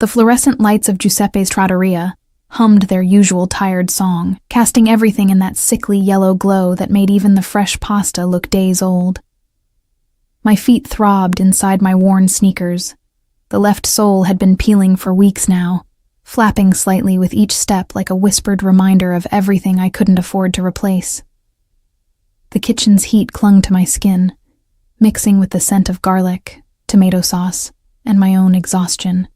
The fluorescent lights of Giuseppe's trattoria hummed their usual tired song, casting everything in that sickly yellow glow that made even the fresh pasta look days old. My feet throbbed inside my worn sneakers. The left sole had been peeling for weeks now, flapping slightly with each step like a whispered reminder of everything I couldn't afford to replace. The kitchen's heat clung to my skin, mixing with the scent of garlic, tomato sauce, and my own exhaustion.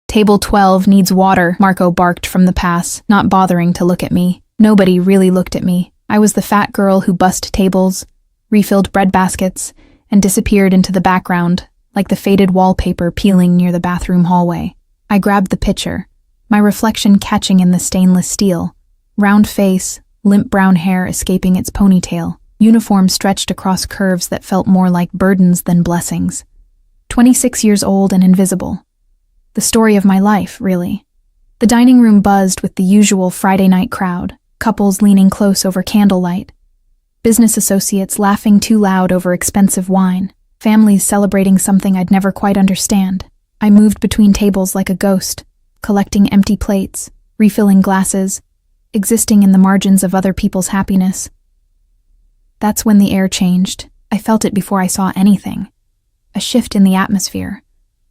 "Table 12 needs water," Marco barked from the pass, not bothering to look at me. Nobody really looked at me. I was the fat girl who bussed tables, refilled bread baskets, and disappeared into the background, like the faded wallpaper peeling near the bathroom hallway. I grabbed the pitcher, my reflection catching in the stainless steel. Round face, limp brown hair escaping its ponytail, uniform stretched across curves that felt more like burdens than blessings. 26 years old and invisible. The story of my life, really. The dining room buzzed with the usual Friday night crowd, couples leaning close over candlelight, business associates laughing too loud over expensive wine, families celebrating something I'd never quite understand. I moved between tables like a ghost, collecting empty plates, refilling glasses, existing in the margins of other people's happiness. That's when the air changed. I felt it before I saw anything. A shift in the atmosphere,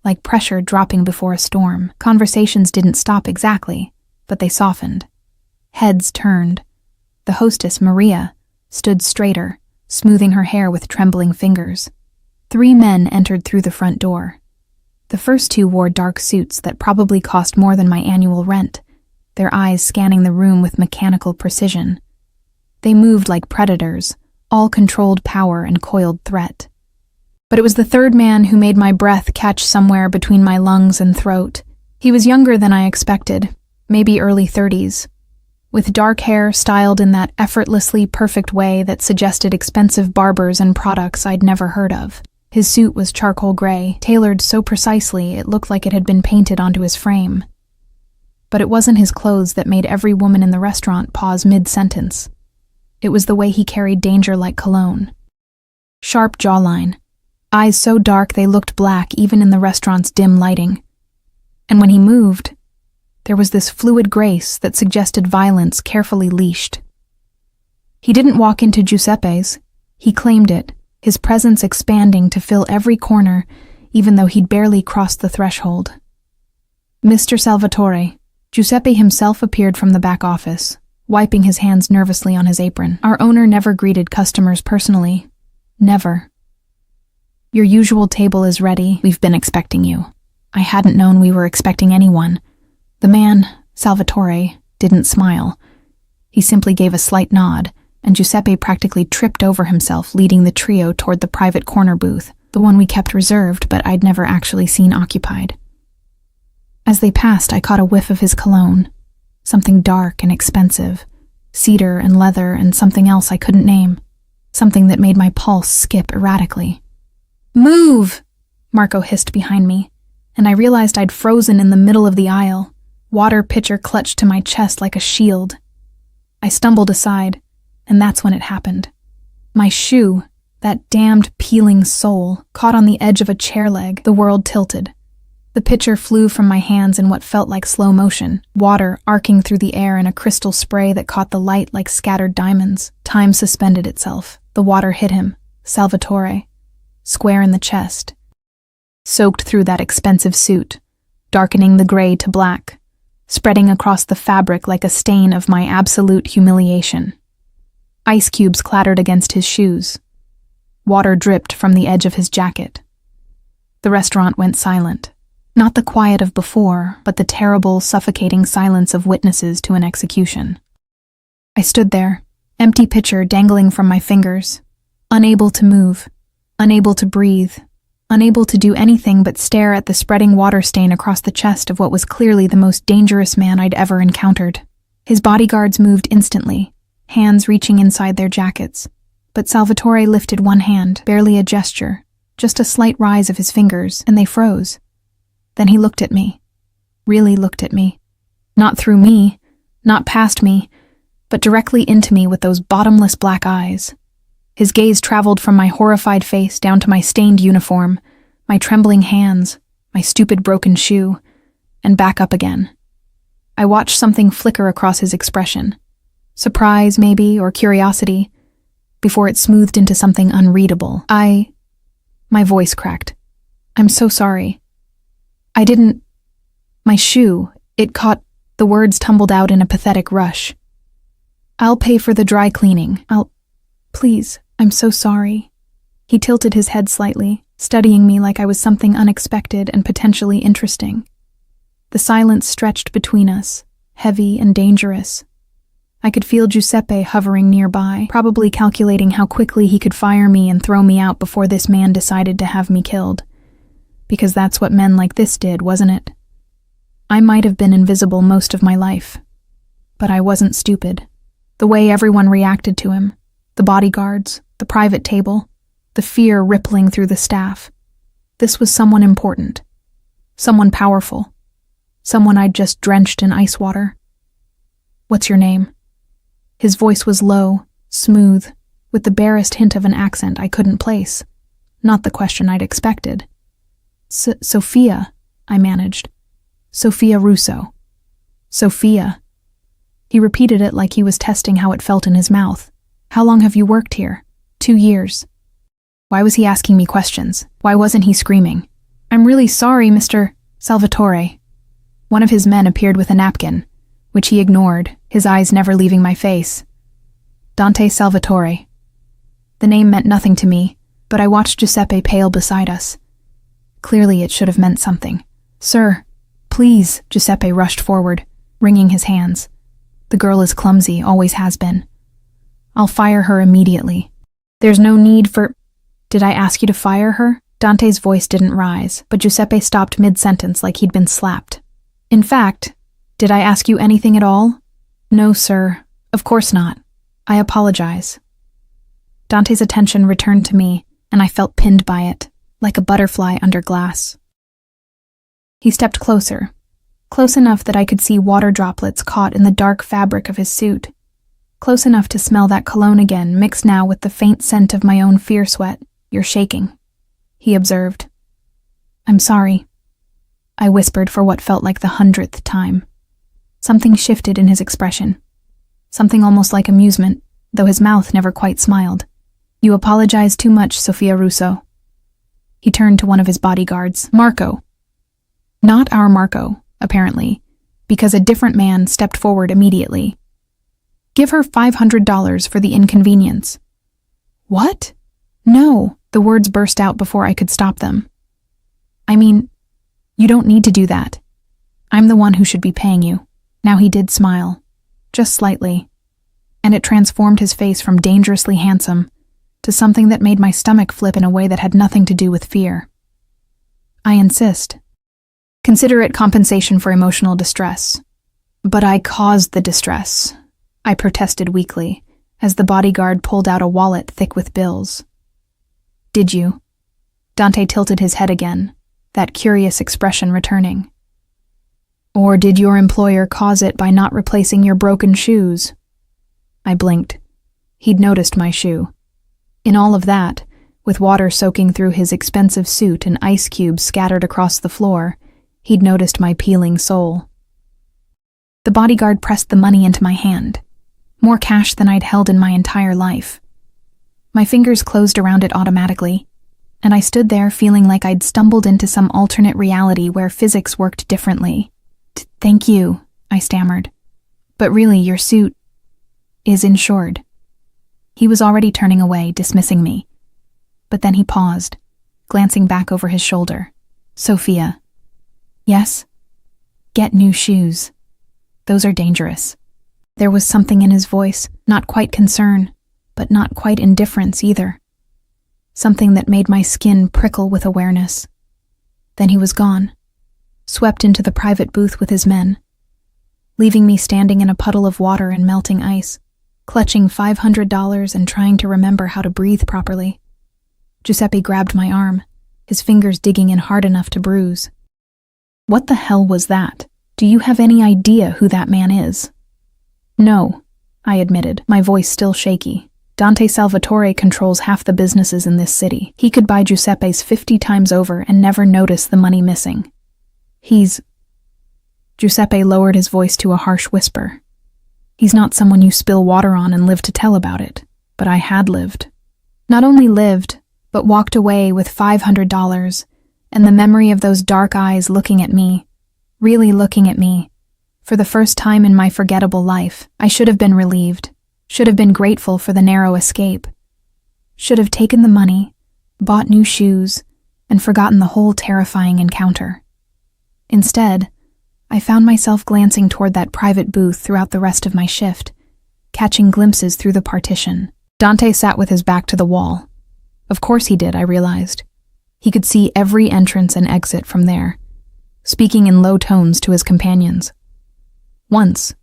like pressure dropping before a storm. Conversations didn't stop exactly, but they softened. Heads turned. The hostess, Maria, stood straighter, smoothing her hair with trembling fingers. 3 men entered through the front door. The first 2 wore dark suits that probably cost more than my annual rent, their eyes scanning the room with mechanical precision. They moved like predators, all controlled power and coiled threat. But it was the third man who made my breath catch somewhere between my lungs and throat. He was younger than I expected, maybe early 30s, with dark hair styled in that effortlessly perfect way that suggested expensive barbers and products I'd never heard of. His suit was charcoal gray, tailored so precisely it looked like it had been painted onto his frame. But it wasn't his clothes that made every woman in the restaurant pause mid-sentence. It was the way he carried danger like cologne. Sharp jawline, eyes so dark they looked black even in the restaurant's dim lighting. And when he moved, there was this fluid grace that suggested violence carefully leashed. He didn't walk into Giuseppe's, he claimed it, his presence expanding to fill every corner, even though he'd barely crossed the threshold. "Mr. Salvatore," Giuseppe himself appeared from the back office, wiping his hands nervously on his apron. Our owner never greeted customers personally. Never. "Your usual table is ready. We've been expecting you." I hadn't known we were expecting anyone. The man, Salvatore, didn't smile. He simply gave a slight nod, and Giuseppe practically tripped over himself, leading the trio toward the private corner booth, the one we kept reserved but I'd never actually seen occupied. As they passed, I caught a whiff of his cologne, something dark and expensive, cedar and leather and something else I couldn't name, something that made my pulse skip erratically. "Move!" Marco hissed behind me, and I realized I'd frozen in the middle of the aisle, water pitcher clutched to my chest like a shield. I stumbled aside, and that's when it happened. My shoe, that damned peeling sole, caught on the edge of a chair leg. The world tilted. The pitcher flew from my hands in what felt like slow motion, water arcing through the air in a crystal spray that caught the light like scattered diamonds. Time suspended itself. The water hit him, Salvatore, square in the chest, soaked through that expensive suit, darkening the gray to black, spreading across the fabric like a stain of my absolute humiliation. Ice cubes clattered against his shoes. Water dripped from the edge of his jacket. The restaurant went silent. Not the quiet of before, but the terrible, suffocating silence of witnesses to an execution. I stood there, empty pitcher dangling from my fingers, unable to move, unable to breathe, unable to do anything but stare at the spreading water stain across the chest of what was clearly the most dangerous man I'd ever encountered. His bodyguards moved instantly, hands reaching inside their jackets. But Salvatore lifted one hand, barely a gesture, just a slight rise of his fingers, and they froze. Then he looked at me, really looked at me. Not through me, not past me, but directly into me with those bottomless black eyes. His gaze traveled from my horrified face down to my stained uniform, my trembling hands, my stupid broken shoe, and back up again. I watched something flicker across his expression. Surprise, maybe, or curiosity, before it smoothed into something unreadable. My voice cracked. I'm so sorry. I didn't... My shoe, it caught... The words tumbled out in a pathetic rush. I'll pay for the dry cleaning. Please, I'm so sorry. He tilted his head slightly, studying me like I was something unexpected and potentially interesting. The silence stretched between us, heavy and dangerous. I could feel Giuseppe hovering nearby, probably calculating how quickly he could fire me and throw me out before this man decided to have me killed. Because that's what men like this did, wasn't it? I might have been invisible most of my life, but I wasn't stupid. The way everyone reacted to him, the bodyguards, the private table, the fear rippling through the staff. This was someone important, someone powerful, someone I'd just drenched in ice water. What's your name? His voice was low, smooth, with the barest hint of an accent I couldn't place. Not the question I'd expected. Sophia, I managed. Sophia Russo. Sophia. He repeated it like he was testing how it felt in his mouth. How long have you worked here? 2 years. Why was he asking me questions? Why wasn't he screaming? I'm really sorry, Mr. Salvatore. One of his men appeared with a napkin, which he ignored, his eyes never leaving my face. Dante Salvatore. The name meant nothing to me, but I watched Giuseppe pale beside us. Clearly it should have meant something. Sir, please, Giuseppe rushed forward, wringing his hands. The girl is clumsy, always has been. I'll fire her immediately. There's no need for... Did I ask you to fire her? Dante's voice didn't rise, but Giuseppe stopped mid-sentence like he'd been slapped. In fact, did I ask you anything at all? No, sir. Of course not. I apologize. Dante's attention returned to me, and I felt pinned by it, like a butterfly under glass. He stepped closer, close enough that I could see water droplets caught in the dark fabric of his suit, close enough to smell that cologne again, mixed now with the faint scent of my own fear sweat. You're shaking, he observed. I'm sorry, I whispered for what felt like the 100th time. Something shifted in his expression, something almost like amusement, though his mouth never quite smiled. You apologize too much, Sophia Russo. He turned to one of his bodyguards, Marco. Not our Marco, apparently, because a different man stepped forward immediately. Give her $500 for the inconvenience. What? No, the words burst out before I could stop them. I mean, you don't need to do that. I'm the one who should be paying you. Now he did smile, just slightly, and it transformed his face from dangerously handsome to something that made my stomach flip in a way that had nothing to do with fear. I insist. Consider it compensation for emotional distress. But I caused the distress, I protested weakly, as the bodyguard pulled out a wallet thick with bills. Did you? Dante tilted his head again, that curious expression returning. Or did your employer cause it by not replacing your broken shoes? I blinked. He'd noticed my shoe. In all of that, with water soaking through his expensive suit and ice cubes scattered across the floor, he'd noticed my peeling sole. The bodyguard pressed the money into my hand, more cash than I'd held in my entire life. My fingers closed around it automatically, and I stood there feeling like I'd stumbled into some alternate reality where physics worked differently. Thank you, I stammered. But really, your suit is insured. He was already turning away, dismissing me. But then he paused, glancing back over his shoulder. Sophia. Yes? Get new shoes. Those are dangerous. There was something in his voice, not quite concern, but not quite indifference either. Something that made my skin prickle with awareness. Then he was gone, swept into the private booth with his men, leaving me standing in a puddle of water and melting ice, clutching $500 and trying to remember how to breathe properly. Giuseppe grabbed my arm, his fingers digging in hard enough to bruise. What the hell was that? Do you have any idea who that man is? No, I admitted, my voice still shaky. Dante Salvatore controls half the businesses in this city. He could buy Giuseppe's 50 times over and never notice the money missing. He's... Giuseppe lowered his voice to a harsh whisper. He's not someone you spill water on and live to tell about it, but I had lived. Not only lived, but walked away with $500 and the memory of those dark eyes looking at me, really looking at me. For the first time in my forgettable life, I should have been relieved, should have been grateful for the narrow escape, should have taken the money, bought new shoes, and forgotten the whole terrifying encounter. Instead, I found myself glancing toward that private booth throughout the rest of my shift, catching glimpses through the partition. Dante sat with his back to the wall. Of course he did, I realized. He could see every entrance and exit from there, speaking in low tones to his companions. Once,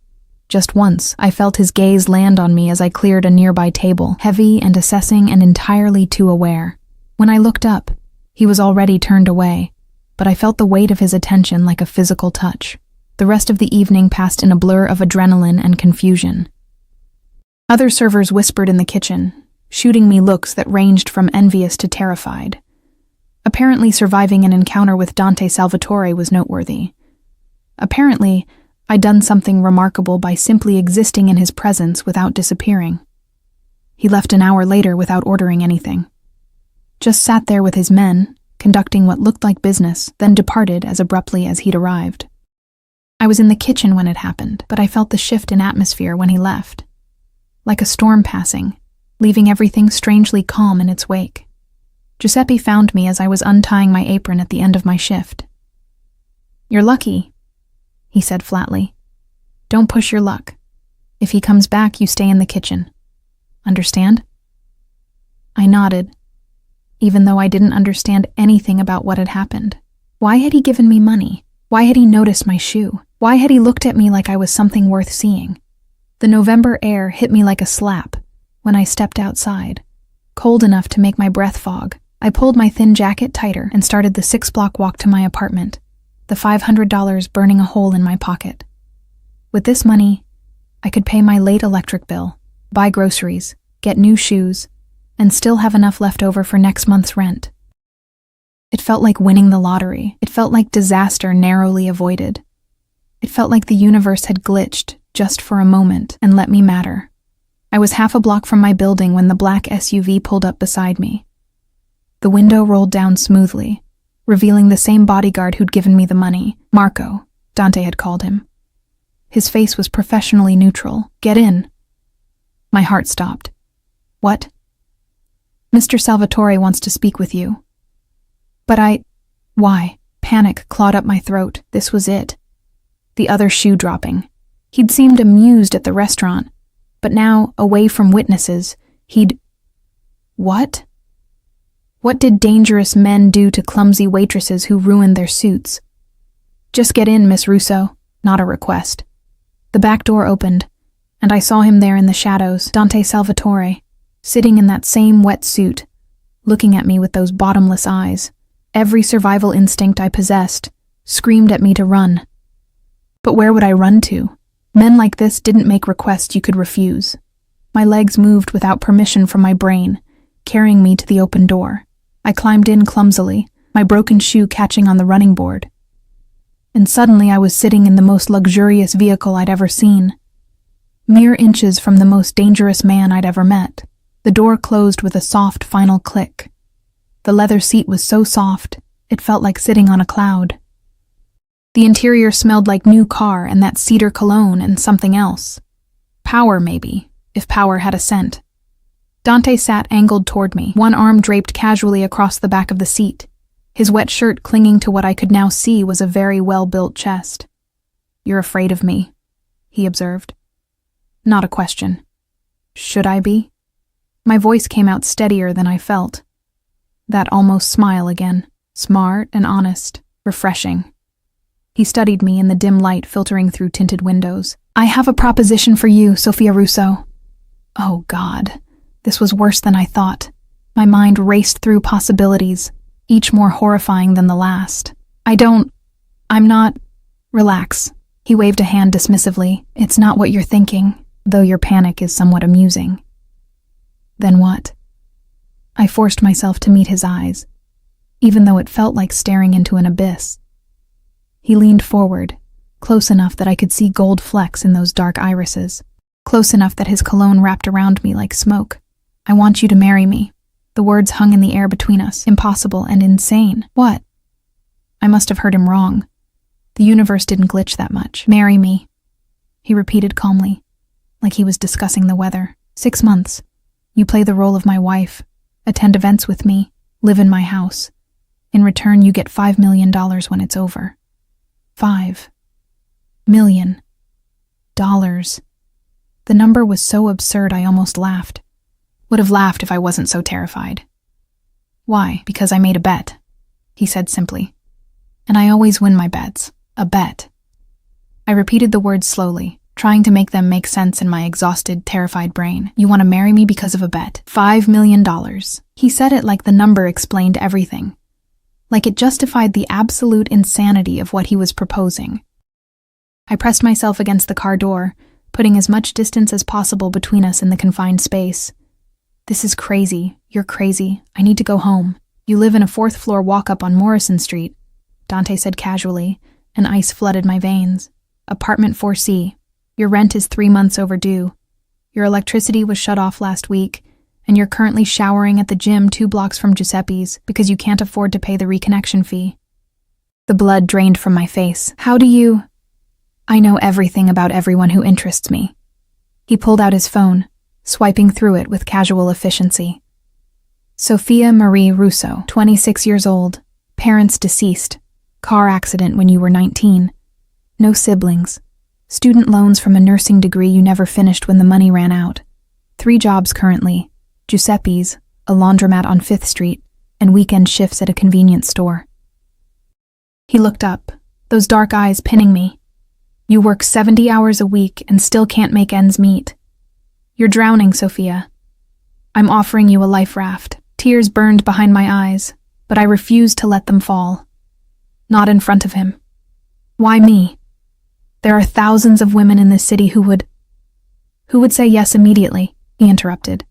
just once, I felt his gaze land on me as I cleared a nearby table, heavy and assessing and entirely too aware. When I looked up, he was already turned away, but I felt the weight of his attention like a physical touch. The rest of the evening passed in a blur of adrenaline and confusion. Other servers whispered in the kitchen, shooting me looks that ranged from envious to terrified. Apparently surviving an encounter with Dante Salvatore was noteworthy. Apparently, I'd done something remarkable by simply existing in his presence without disappearing. He left an hour later without ordering anything. Just sat there with his men, conducting what looked like business, then departed as abruptly as he'd arrived. I was in the kitchen when it happened, but I felt the shift in atmosphere when he left. Like a storm passing, leaving everything strangely calm in its wake. Giuseppe found me as I was untying my apron at the end of my shift. "You're lucky," he said flatly. "Don't push your luck. If he comes back, you stay in the kitchen. Understand?" I nodded, even though I didn't understand anything about what had happened. Why had he given me money? Why had he noticed my shoe? Why had he looked at me like I was something worth seeing? The November air hit me like a slap when I stepped outside, cold enough to make my breath fog. I pulled my thin jacket tighter and started the 6-block walk to my apartment, the $500 burning a hole in my pocket. With this money, I could pay my late electric bill, buy groceries, get new shoes, and still have enough left over for next month's rent. It felt like winning the lottery. It felt like disaster narrowly avoided. It felt like the universe had glitched just for a moment and let me matter. I was half a block from my building when the black SUV pulled up beside me. The window rolled down smoothly, revealing the same bodyguard who'd given me the money. Marco, Dante had called him. His face was professionally neutral. "Get in." My heart stopped. "What?" "Mr. Salvatore wants to speak with you." "But Why?" Panic clawed up my throat. This was it. The other shoe dropping. He'd seemed amused at the restaurant, but now, away from witnesses, What? What did dangerous men do to clumsy waitresses who ruined their suits? "Just get in, Miss Russo," not a request. The back door opened, and I saw him there in the shadows, Dante Salvatore, sitting in that same wet suit, looking at me with those bottomless eyes. Every survival instinct I possessed screamed at me to run. But where would I run to? Men like this didn't make requests you could refuse. My legs moved without permission from my brain, carrying me to the open door. I climbed in clumsily, my broken shoe catching on the running board. And suddenly I was sitting in the most luxurious vehicle I'd ever seen, mere inches from the most dangerous man I'd ever met. The door closed with a soft final click. The leather seat was so soft, it felt like sitting on a cloud. The interior smelled like new car and that cedar cologne and something else. Power, maybe, if power had a scent. Dante sat angled toward me, one arm draped casually across the back of the seat. His wet shirt clinging to what I could now see was a very well-built chest. "You're afraid of me," he observed. Not a question. Should I be? My voice came out steadier than I felt. That almost smile again, smart and honest, refreshing. He studied me in the dim light filtering through tinted windows. "I have a proposition for you, Sophia Russo." Oh God, this was worse than I thought. My mind raced through possibilities, each more horrifying than the last. I'm not. Relax. He waved a hand dismissively. "It's not what you're thinking, though your panic is somewhat amusing." Then what? I forced myself to meet his eyes, even though it felt like staring into an abyss. He leaned forward, close enough that I could see gold flecks in those dark irises, close enough that his cologne wrapped around me like smoke. I want you to marry me. The words hung in the air between us, impossible and insane. What? I must have heard him wrong. The universe didn't glitch that much. Marry me, he repeated calmly, like he was discussing the weather. 6 months. You play the role of my wife, attend events with me, live in my house. In return, you get $5 million when it's over. $5 million. The number was so absurd I almost laughed. Would have laughed if I wasn't so terrified. Why? Because I made a bet, he said simply. And I always win my bets. A bet. I repeated the words slowly, trying to make them make sense in my exhausted, terrified brain. You want to marry me because of a bet. $5 million. He said it like the number explained everything. Like it justified the absolute insanity of what he was proposing. I pressed myself against the car door, putting as much distance as possible between us in the confined space. This is crazy. You're crazy. I need to go home. You live in a 4th-floor walk-up on Morrison Street, Dante said casually, and ice flooded my veins. Apartment 4C. Your rent is 3 months overdue. Your electricity was shut off last week, and you're currently showering at the gym 2 blocks from Giuseppe's because you can't afford to pay the reconnection fee. The blood drained from my face. How do you... I know everything about everyone who interests me. He pulled out his phone, swiping through it with casual efficiency. Sophia Marie Russo, 26 years old, parents deceased, car accident when you were 19, no siblings, student loans from a nursing degree you never finished when the money ran out, 3 jobs currently, Giuseppe's, a laundromat on 5th Street, and weekend shifts at a convenience store. He looked up, those dark eyes pinning me. You work 70 hours a week and still can't make ends meet. You're drowning, Sophia. I'm offering you a life raft. Tears burned behind my eyes, but I refused to let them fall. Not in front of him. Why me? There are thousands of women in this city who would say yes immediately, he interrupted.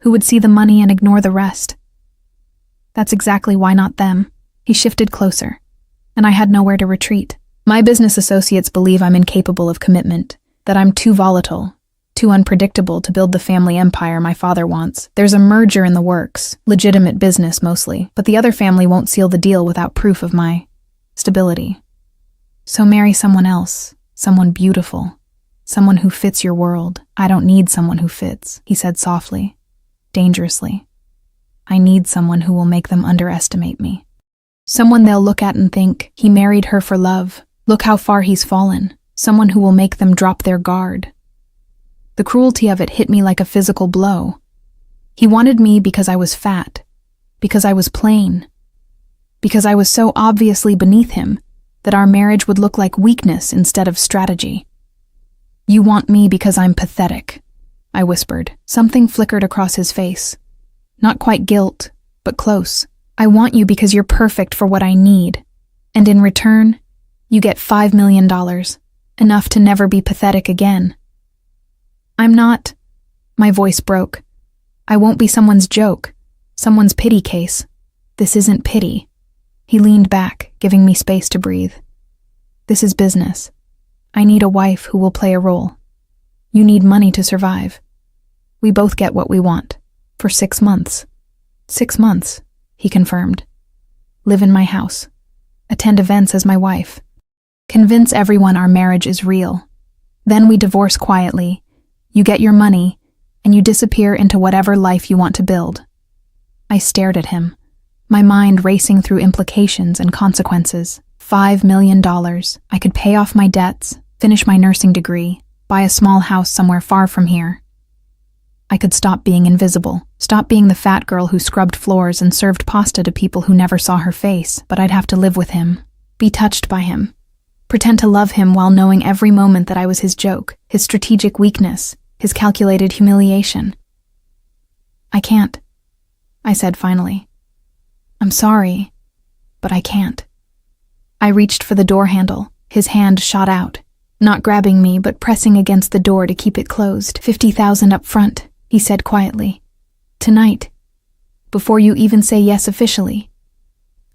Who would see the money and ignore the rest. That's exactly why not them. He shifted closer, and I had nowhere to retreat. My business associates believe I'm incapable of commitment, that I'm too volatile, too unpredictable to build the family empire my father wants. There's a merger in the works, legitimate business mostly, but the other family won't seal the deal without proof of my stability. So marry someone else, someone beautiful, someone who fits your world. I don't need someone who fits, he said softly, dangerously. I need someone who will make them underestimate me. Someone they'll look at and think, he married her for love. Look how far he's fallen. Someone who will make them drop their guard. The cruelty of it hit me like a physical blow. He wanted me because I was fat, because I was plain, because I was so obviously beneath him that our marriage would look like weakness instead of strategy. You want me because I'm pathetic, I whispered. Something flickered across his face. Not quite guilt, but close. I want you because you're perfect for what I need, and in return, you get $5 million, enough to never be pathetic again. I'm not... My voice broke. I won't be someone's joke, someone's pity case. This isn't pity. He leaned back, giving me space to breathe. This is business. I need a wife who will play a role. You need money to survive. We both get what we want. For 6 months. 6 months, he confirmed. Live in my house. Attend events as my wife. Convince everyone our marriage is real. Then we divorce quietly. You get your money, and you disappear into whatever life you want to build. I stared at him, my mind racing through implications and consequences. $5 million. I could pay off my debts, finish my nursing degree, buy a small house somewhere far from here. I could stop being invisible, stop being the fat girl who scrubbed floors and served pasta to people who never saw her face, but I'd have to live with him, be touched by him, pretend to love him while knowing every moment that I was his joke, his strategic weakness, his calculated humiliation. I can't, I said finally. I'm sorry, but I can't. I reached for the door handle. His hand shot out, not grabbing me, but pressing against the door to keep it closed. $50,000 up front, he said quietly. Tonight, before you even say yes officially.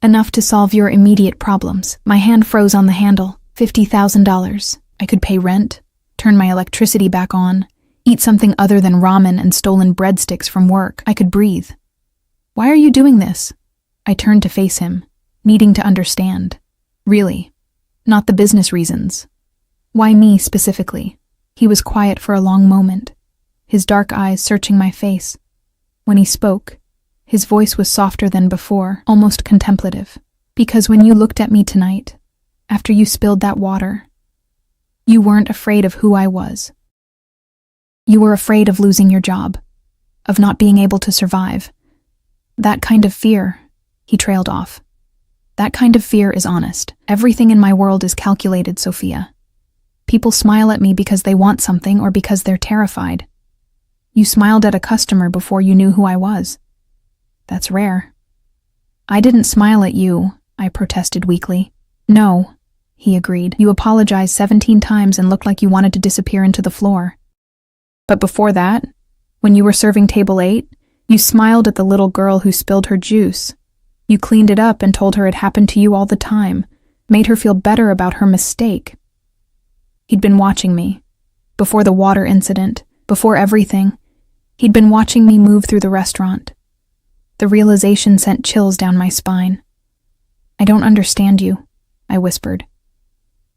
Enough to solve your immediate problems. My hand froze on the handle. $50,000. I could pay rent, turn my electricity back on, eat something other than ramen and stolen breadsticks from work. I could breathe. Why are you doing this? I turned to face him, needing to understand. Really, not the business reasons. Why me specifically? He was quiet for a long moment, his dark eyes searching my face. When he spoke, his voice was softer than before, almost contemplative. Because when you looked at me tonight, after you spilled that water, you weren't afraid of who I was. You were afraid of losing your job, of not being able to survive. That kind of fear, he trailed off. That kind of fear is honest. Everything in my world is calculated, Sophia. People smile at me because they want something or because they're terrified. You smiled at a customer before you knew who I was. That's rare. I didn't smile at you, I protested weakly. No, he agreed. You apologized 17 times and looked like you wanted to disappear into the floor. But before that, when you were serving table 8, you smiled at the little girl who spilled her juice. You cleaned it up and told her it happened to you all the time, made her feel better about her mistake. He'd been watching me. Before the water incident, before everything, he'd been watching me move through the restaurant. The realization sent chills down my spine. I don't understand you, I whispered.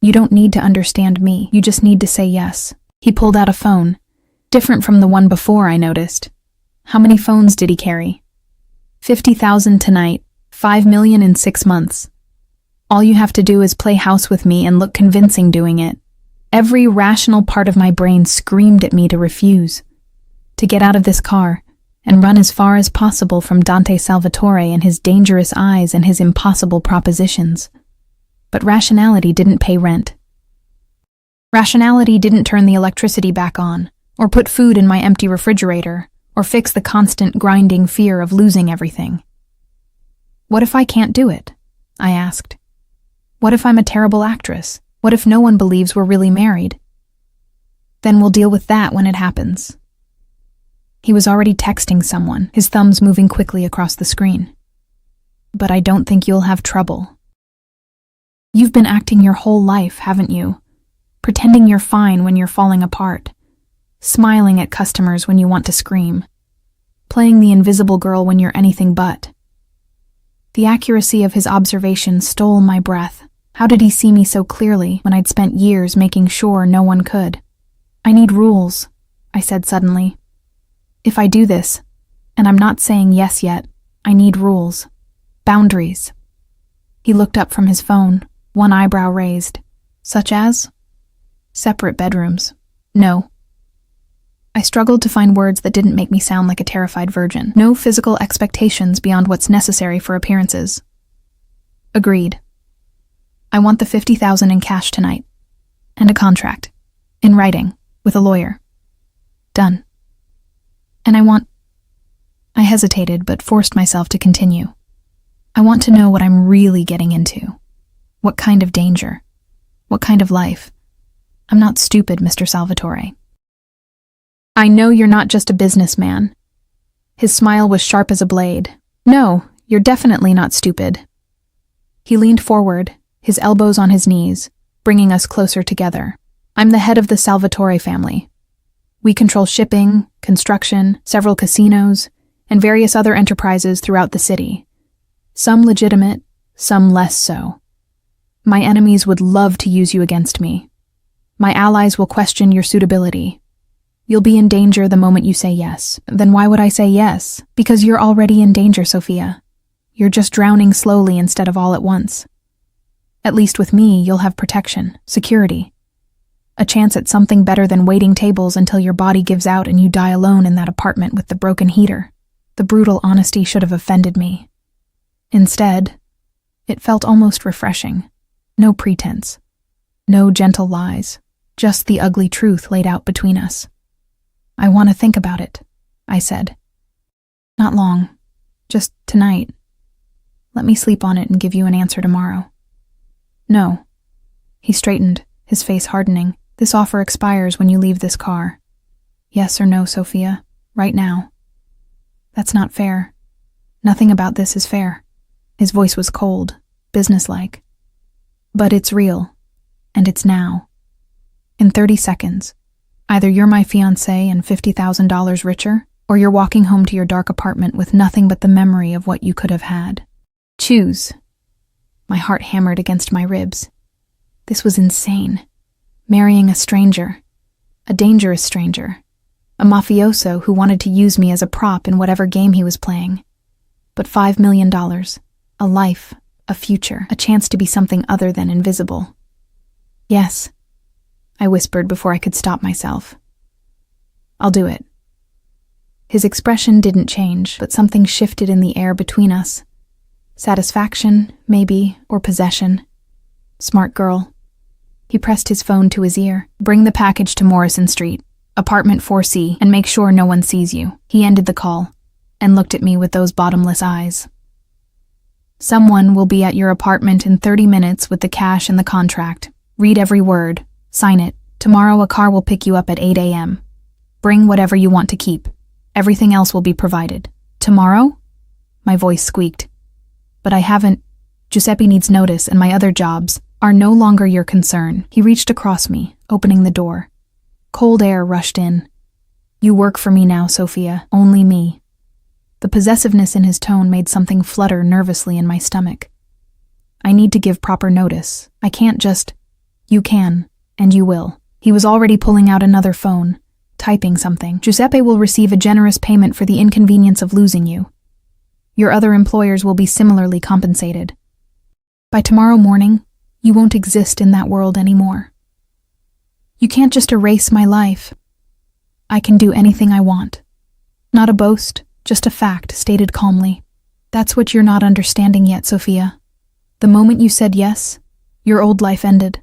You don't need to understand me, you just need to say yes. He pulled out a phone, different from the one before, I noticed. How many phones did he carry? 50,000 tonight, 5 million in 6 months. All you have to do is play house with me and look convincing doing it. Every rational part of my brain screamed at me to refuse, to get out of this car and run as far as possible from Dante Salvatore and his dangerous eyes and his impossible propositions. But rationality didn't pay rent. Rationality didn't turn the electricity back on, or put food in my empty refrigerator, or fix the constant grinding fear of losing everything. What if I can't do it? I asked. What if I'm a terrible actress? What if no one believes we're really married? Then we'll deal with that when it happens. He was already texting someone, his thumbs moving quickly across the screen. But I don't think you'll have trouble. You've been acting your whole life, haven't you? Pretending you're fine when you're falling apart. Smiling at customers when you want to scream. Playing the invisible girl when you're anything but. The accuracy of his observation stole my breath. How did he see me so clearly when I'd spent years making sure no one could? I need rules, I said suddenly. If I do this, and I'm not saying yes yet, I need rules. Boundaries. He looked up from his phone, one eyebrow raised. Such as? Separate bedrooms. No. I struggled to find words that didn't make me sound like a terrified virgin. No physical expectations beyond what's necessary for appearances. Agreed. I want the 50,000 in cash tonight. And a contract. In writing. With a lawyer. Done. And I hesitated but forced myself to continue. I want to know what I'm really getting into. What kind of danger? What kind of life? I'm not stupid, Mr. Salvatore. I know you're not just a businessman. His smile was sharp as a blade. No, you're definitely not stupid. He leaned forward, his elbows on his knees, bringing us closer together. I'm the head of the Salvatore family. We control shipping, construction, several casinos, and various other enterprises throughout the city. Some legitimate, some less so. My enemies would love to use you against me. My allies will question your suitability. You'll be in danger the moment you say yes. Then why would I say yes? Because you're already in danger, Sophia. You're just drowning slowly instead of all at once. At least with me, you'll have protection, security. A chance at something better than waiting tables until your body gives out and you die alone in that apartment with the broken heater. The brutal honesty should have offended me. Instead, it felt almost refreshing. No pretense. No gentle lies. Just the ugly truth laid out between us. I want to think about it, I said. Not long. Just tonight. Let me sleep on it and give you an answer tomorrow. No. He straightened, his face hardening. This offer expires when you leave this car. Yes or no, Sophia? Right now. That's not fair. Nothing about this is fair. His voice was cold, businesslike. But it's real. And it's now. In 30 seconds. Either you're my fiancé and $50,000 richer, or you're walking home to your dark apartment with nothing but the memory of what you could have had. Choose. My heart hammered against my ribs. This was insane. Marrying a stranger. A dangerous stranger. A mafioso who wanted to use me as a prop in whatever game he was playing. But $5 million. A life. A future. A chance to be something other than invisible. Yes, I whispered before I could stop myself. I'll do it. His expression didn't change, but something shifted in the air between us. Satisfaction, maybe, or possession. Smart girl. He pressed his phone to his ear. Bring the package to Morrison Street, apartment 4C, and make sure no one sees you. He ended the call and looked at me with those bottomless eyes. Someone will be at your apartment in 30 minutes with the cash and the contract. Read every word. Sign it. Tomorrow a car will pick you up at 8 a.m. Bring whatever you want to keep. Everything else will be provided. Tomorrow? My voice squeaked. But I haven't. Giuseppe needs notice, and my other jobs are no longer your concern. He reached across me, opening the door. Cold air rushed in. You work for me now, Sophia. Only me. The possessiveness in his tone made something flutter nervously in my stomach. I need to give proper notice. I can't just... You can, and you will. He was already pulling out another phone, typing something. Giuseppe will receive a generous payment for the inconvenience of losing you. Your other employers will be similarly compensated. By tomorrow morning, you won't exist in that world anymore. You can't just erase my life. I can do anything I want. Not a boast, just a fact, stated calmly. That's what you're not understanding yet, Sophia. The moment you said yes, your old life ended.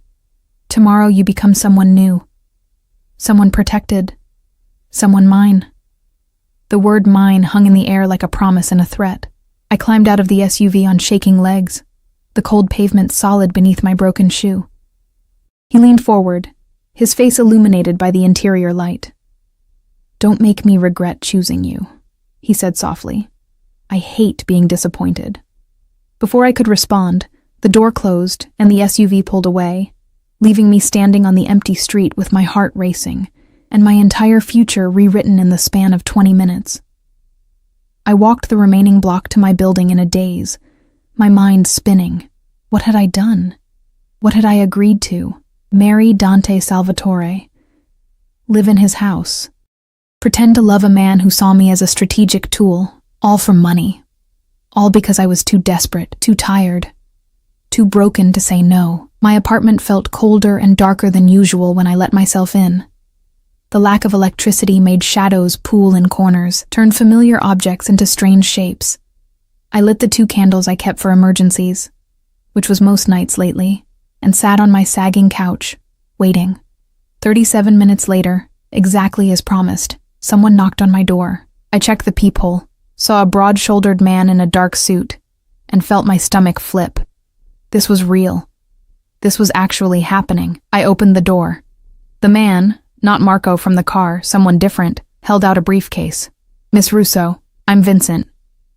Tomorrow you become someone new. Someone protected. Someone mine. The word mine hung in the air like a promise and a threat. I climbed out of the SUV on shaking legs, the cold pavement solid beneath my broken shoe. He leaned forward, his face illuminated by the interior light. Don't make me regret choosing you, he said softly. I hate being disappointed. Before I could respond, the door closed and the SUV pulled away, leaving me standing on the empty street with my heart racing and my entire future rewritten in the span of 20 minutes. I walked the remaining block to my building in a daze, my mind spinning. What had I done? What had I agreed to? Marry Dante Salvatore. Live in his house. Pretend to love a man who saw me as a strategic tool, all for money. All because I was too desperate, too tired, too broken to say no. My apartment felt colder and darker than usual when I let myself in. The lack of electricity made shadows pool in corners, turned familiar objects into strange shapes. I lit the 2 candles I kept for emergencies, which was most nights lately, and sat on my sagging couch, waiting. 37 minutes later, exactly as promised, someone knocked on my door. I checked the peephole, saw a broad-shouldered man in a dark suit, and felt my stomach flip. This was real. This was actually happening. I opened the door. The man, not Marco from the car, someone different, held out a briefcase. Miss Russo, I'm Vincent.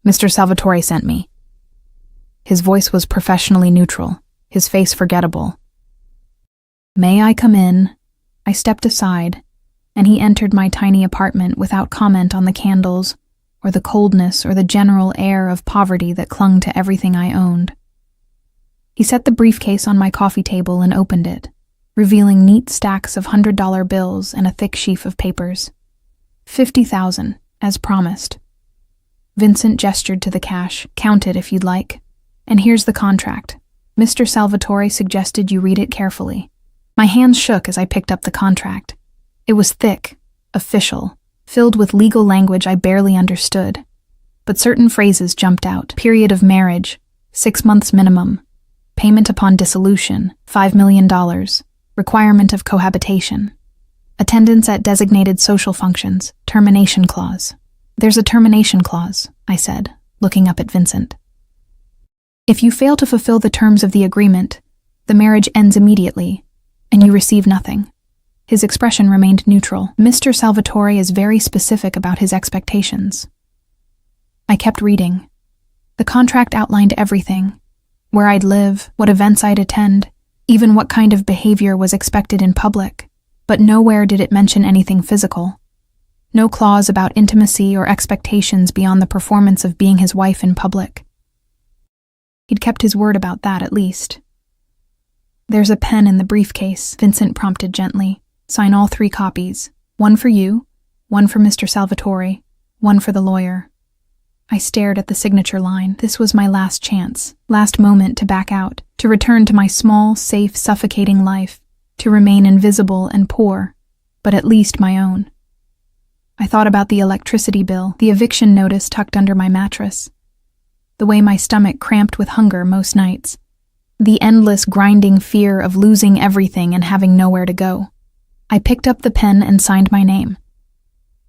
Mr. Salvatore sent me. His voice was professionally neutral, his face forgettable. May I come in? I stepped aside, and he entered my tiny apartment without comment on the candles, or the coldness or the general air of poverty that clung to everything I owned. He set the briefcase on my coffee table and opened it, revealing neat stacks of $100 bills and a thick sheaf of papers. $50,000, as promised. Vincent gestured to the cash. Count it if you'd like. And here's the contract. Mr. Salvatore suggested you read it carefully. My hands shook as I picked up the contract. It was thick, official, filled with legal language I barely understood. But certain phrases jumped out. Period of marriage, 6 months minimum. Payment upon dissolution, $5 million. Requirement of cohabitation. Attendance at designated social functions. Termination clause. There's a termination clause, I said, looking up at Vincent. If you fail to fulfill the terms of the agreement, the marriage ends immediately, and you receive nothing. His expression remained neutral. Mr. Salvatore is very specific about his expectations. I kept reading. The contract outlined everything. Where I'd live, what events I'd attend, even what kind of behavior was expected in public, but nowhere did it mention anything physical. No clause about intimacy or expectations beyond the performance of being his wife in public. He'd kept his word about that, at least. "There's a pen in the briefcase," Vincent prompted gently. "Sign all 3 copies. One for you, one for Mr. Salvatore, one for the lawyer." I stared at the signature line. This was my last chance, last moment to back out, to return to my small, safe, suffocating life, to remain invisible and poor, but at least my own. I thought about the electricity bill, the eviction notice tucked under my mattress, the way my stomach cramped with hunger most nights, the endless grinding fear of losing everything and having nowhere to go. I picked up the pen and signed my name.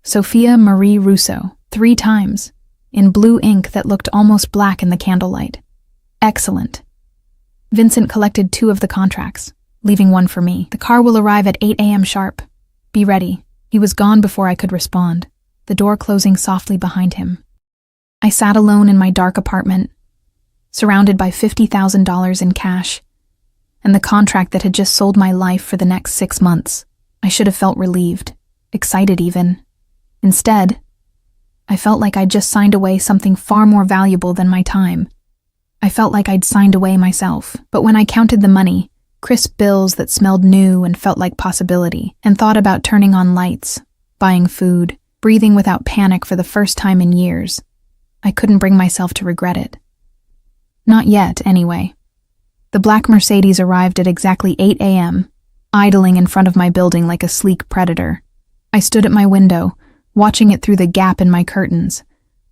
Sophia Marie Russo, 3 times, in blue ink that looked almost black in the candlelight. Excellent. Vincent collected 2 of the contracts, leaving one for me. "The car will arrive at 8 a.m. sharp. Be ready." He was gone before I could respond, the door closing softly behind him. I sat alone in my dark apartment, surrounded by $50,000 in cash, and the contract that had just sold my life for the next 6 months. I should have felt relieved, excited even. Instead, I felt like I'd just signed away something far more valuable than my time. I felt like I'd signed away myself. But when I counted the money, crisp bills that smelled new and felt like possibility, and thought about turning on lights, buying food, breathing without panic for the first time in years, I couldn't bring myself to regret it. Not yet, anyway. The black Mercedes arrived at exactly 8 a.m., idling in front of my building like a sleek predator. I stood at my window, watching it through the gap in my curtains,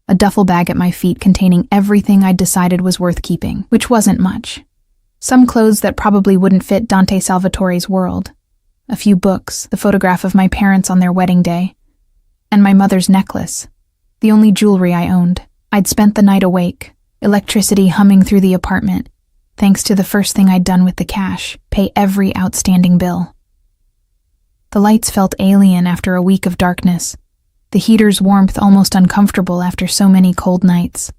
a duffel bag at my feet containing everything I'd decided was worth keeping, which wasn't much. Some clothes that probably wouldn't fit Dante Salvatore's world, a few books, the photograph of my parents on their wedding day, and my mother's necklace, the only jewelry I owned. I'd spent the night awake, electricity humming through the apartment, thanks to the first thing I'd done with the cash, pay every outstanding bill. The lights felt alien after a week of darkness, the heater's warmth almost uncomfortable after so many cold nights.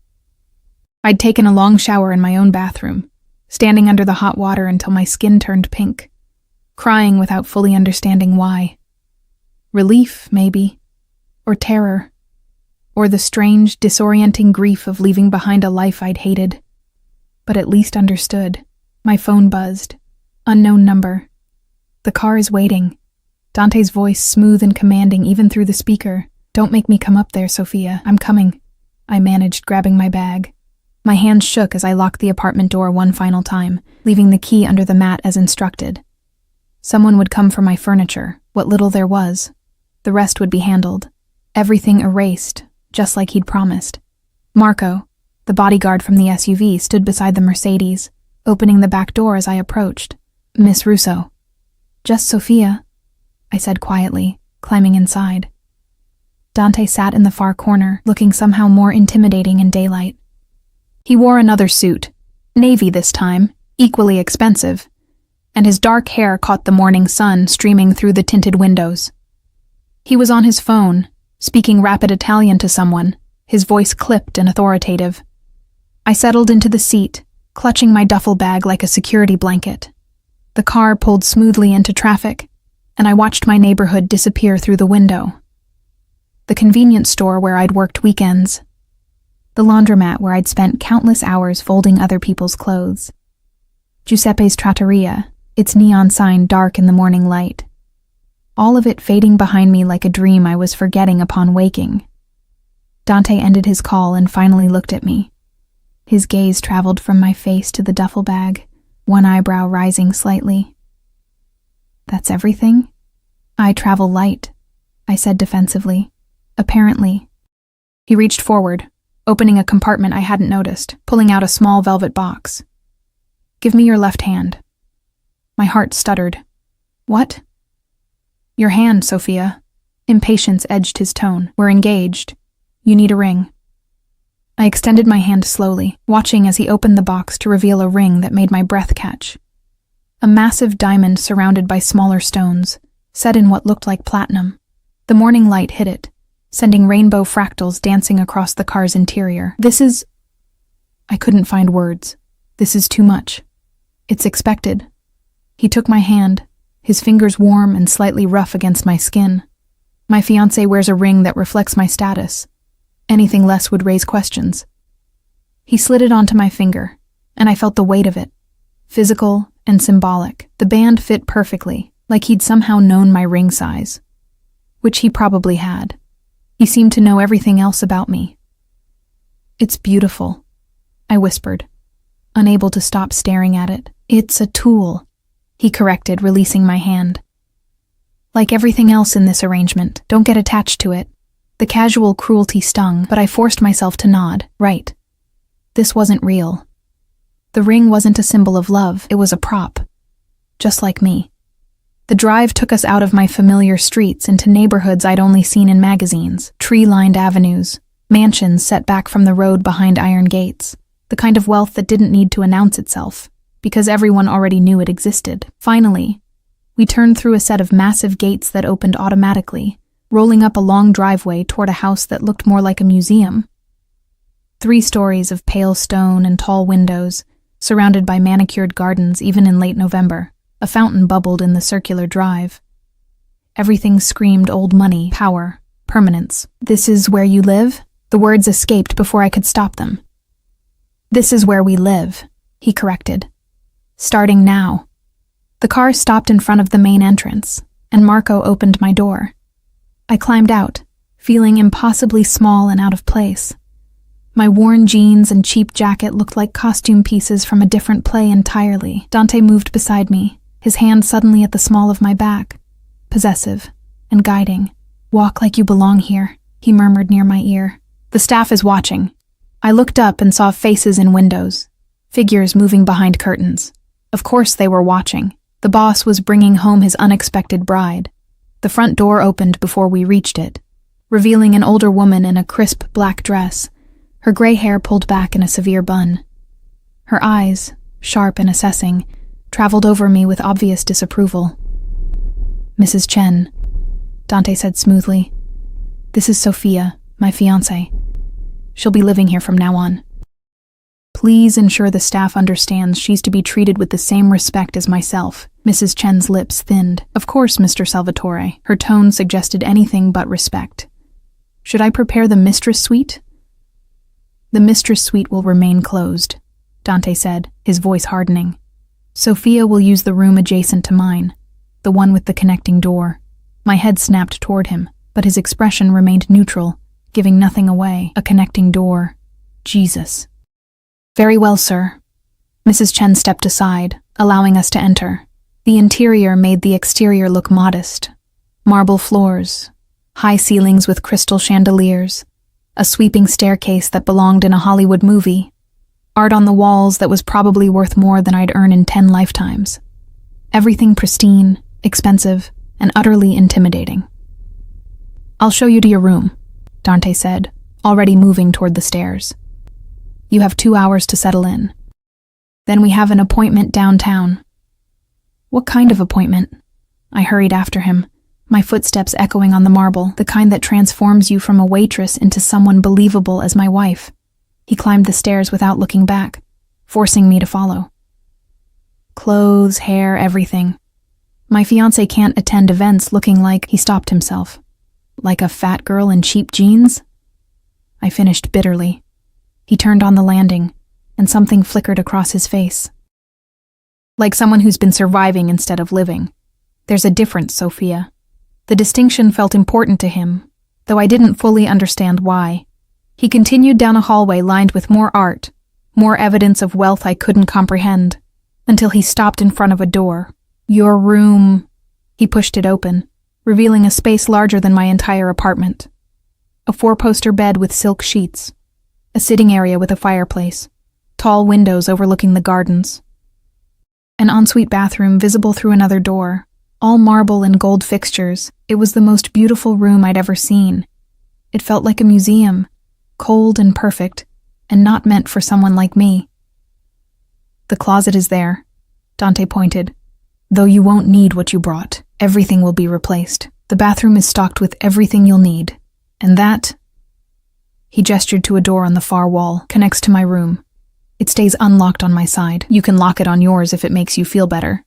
I'd taken a long shower in my own bathroom, standing under the hot water until my skin turned pink, crying without fully understanding why. Relief, maybe, or terror, or the strange, disorienting grief of leaving behind a life I'd hated, but at least understood. My phone buzzed. Unknown number. "The car is waiting." Dante's voice smooth and commanding even through the speaker. "Don't make me come up there, Sophia. I'm coming." I managed, grabbing my bag. My hands shook as I locked the apartment door one final time, leaving the key under the mat as instructed. Someone would come for my furniture, what little there was. The rest would be handled. Everything erased, just like he'd promised. Marco, the bodyguard from the SUV, stood beside the Mercedes, opening the back door as I approached. "Miss Russo." "Just Sophia," I said quietly, climbing inside. Dante sat in the far corner, looking somehow more intimidating in daylight. He wore another suit, navy this time, equally expensive, and his dark hair caught the morning sun streaming through the tinted windows. He was on his phone, speaking rapid Italian to someone, his voice clipped and authoritative. I settled into the seat, clutching my duffel bag like a security blanket. The car pulled smoothly into traffic, and I watched my neighborhood disappear through the window. The convenience store where I'd worked weekends. The laundromat where I'd spent countless hours folding other people's clothes. Giuseppe's trattoria, its neon sign dark in the morning light. All of it fading behind me like a dream I was forgetting upon waking. Dante ended his call and finally looked at me. His gaze traveled from my face to the duffel bag, one eyebrow rising slightly. "That's everything?" "I travel light," I said defensively. "Apparently." He reached forward, opening a compartment I hadn't noticed, pulling out a small velvet box. "Give me your left hand." My heart stuttered. "What?" "Your hand, Sophia." Impatience edged his tone. "We're engaged. You need a ring." I extended my hand slowly, watching as he opened the box to reveal a ring that made my breath catch. A massive diamond surrounded by smaller stones, set in what looked like platinum. The morning light hit it, sending rainbow fractals dancing across the car's interior. "This is..." I couldn't find words. "This is too much. It's expected." He took my hand, his fingers warm and slightly rough against my skin. My fiancé wears a ring that reflects my status. Anything less would raise questions. He slid it onto my finger, and I felt the weight of it. Physical and symbolic. The band fit perfectly, like he'd somehow known my ring size. Which he probably had. He seemed to know everything else about me. "It's beautiful," I whispered, unable to stop staring at it. "It's a tool," he corrected, releasing my hand. "Like everything else in this arrangement, don't get attached to it." The casual cruelty stung, but I forced myself to nod. Right. This wasn't real. The ring wasn't a symbol of love, it was a prop. Just like me. The drive took us out of my familiar streets into neighborhoods I'd only seen in magazines, tree-lined avenues, mansions set back from the road behind iron gates, the kind of wealth that didn't need to announce itself, because everyone already knew it existed. Finally, we turned through a set of massive gates that opened automatically, rolling up a long driveway toward a house that looked more like a museum. 3 stories of pale stone and tall windows, surrounded by manicured gardens even in late November. A fountain bubbled in the circular drive. Everything screamed old money, power, permanence. "This is where you live?" The words escaped before I could stop them. "This is where we live," he corrected. "Starting now." The car stopped in front of the main entrance, and Marco opened my door. I climbed out, feeling impossibly small and out of place. My worn jeans and cheap jacket looked like costume pieces from a different play entirely. Dante moved beside me, his hand suddenly at the small of my back, possessive and guiding. "Walk like you belong here," he murmured near my ear. "The staff is watching." I looked up and saw faces in windows, figures moving behind curtains. Of course they were watching. The boss was bringing home his unexpected bride. The front door opened before we reached it, revealing an older woman in a crisp black dress, her gray hair pulled back in a severe bun. Her eyes, sharp and assessing, traveled over me with obvious disapproval. "Mrs. Chen," Dante said smoothly. "This is Sophia, my fiancée. She'll be living here from now on. Please ensure the staff understands she's to be treated with the same respect as myself." Mrs. Chen's lips thinned. "Of course, Mr. Salvatore." Her tone suggested anything but respect. "Should I prepare the mistress suite?" "The mistress suite will remain closed," Dante said, his voice hardening. "Sophia will use the room adjacent to mine, the one with the connecting door." My head snapped toward him, but his expression remained neutral, giving nothing away. A connecting door. Jesus. "Very well, sir." Mrs. Chen stepped aside, allowing us to enter. The interior made the exterior look modest. Marble floors, high ceilings with crystal chandeliers, a sweeping staircase that belonged in a Hollywood movie, art on the walls that was probably worth more than I'd earn in 10 lifetimes. Everything pristine, expensive, and utterly intimidating. "I'll show you to your room," Dante said, already moving toward the stairs. "You have 2 hours to settle in. Then we have an appointment downtown." "What kind of appointment?" I hurried after him, my footsteps echoing on the marble, the kind that transforms you from a waitress into someone believable as my wife. He climbed the stairs without looking back, forcing me to follow. Clothes, hair, everything. My fiancé can't attend events looking like— He stopped himself. "Like a fat girl in cheap jeans?" I finished bitterly. He turned on the landing, and something flickered across his face. "Like someone who's been surviving instead of living. There's a difference, Sophia." The distinction felt important to him, though I didn't fully understand why. He continued down a hallway lined with more art, more evidence of wealth I couldn't comprehend, until he stopped in front of a door. "Your room." He pushed it open, revealing a space larger than my entire apartment. A 4-poster bed with silk sheets, a sitting area with a fireplace, tall windows overlooking the gardens. An ensuite bathroom visible through another door, all marble and gold fixtures. It was the most beautiful room I'd ever seen. It felt like a museum, cold and perfect, and not meant for someone like me. "The closet is there," Dante pointed. "Though you won't need what you brought. Everything will be replaced. The bathroom is stocked with everything you'll need. And that—" He gestured to a door on the far wall, "connects to my room. It stays unlocked on my side. You can lock it on yours if it makes you feel better."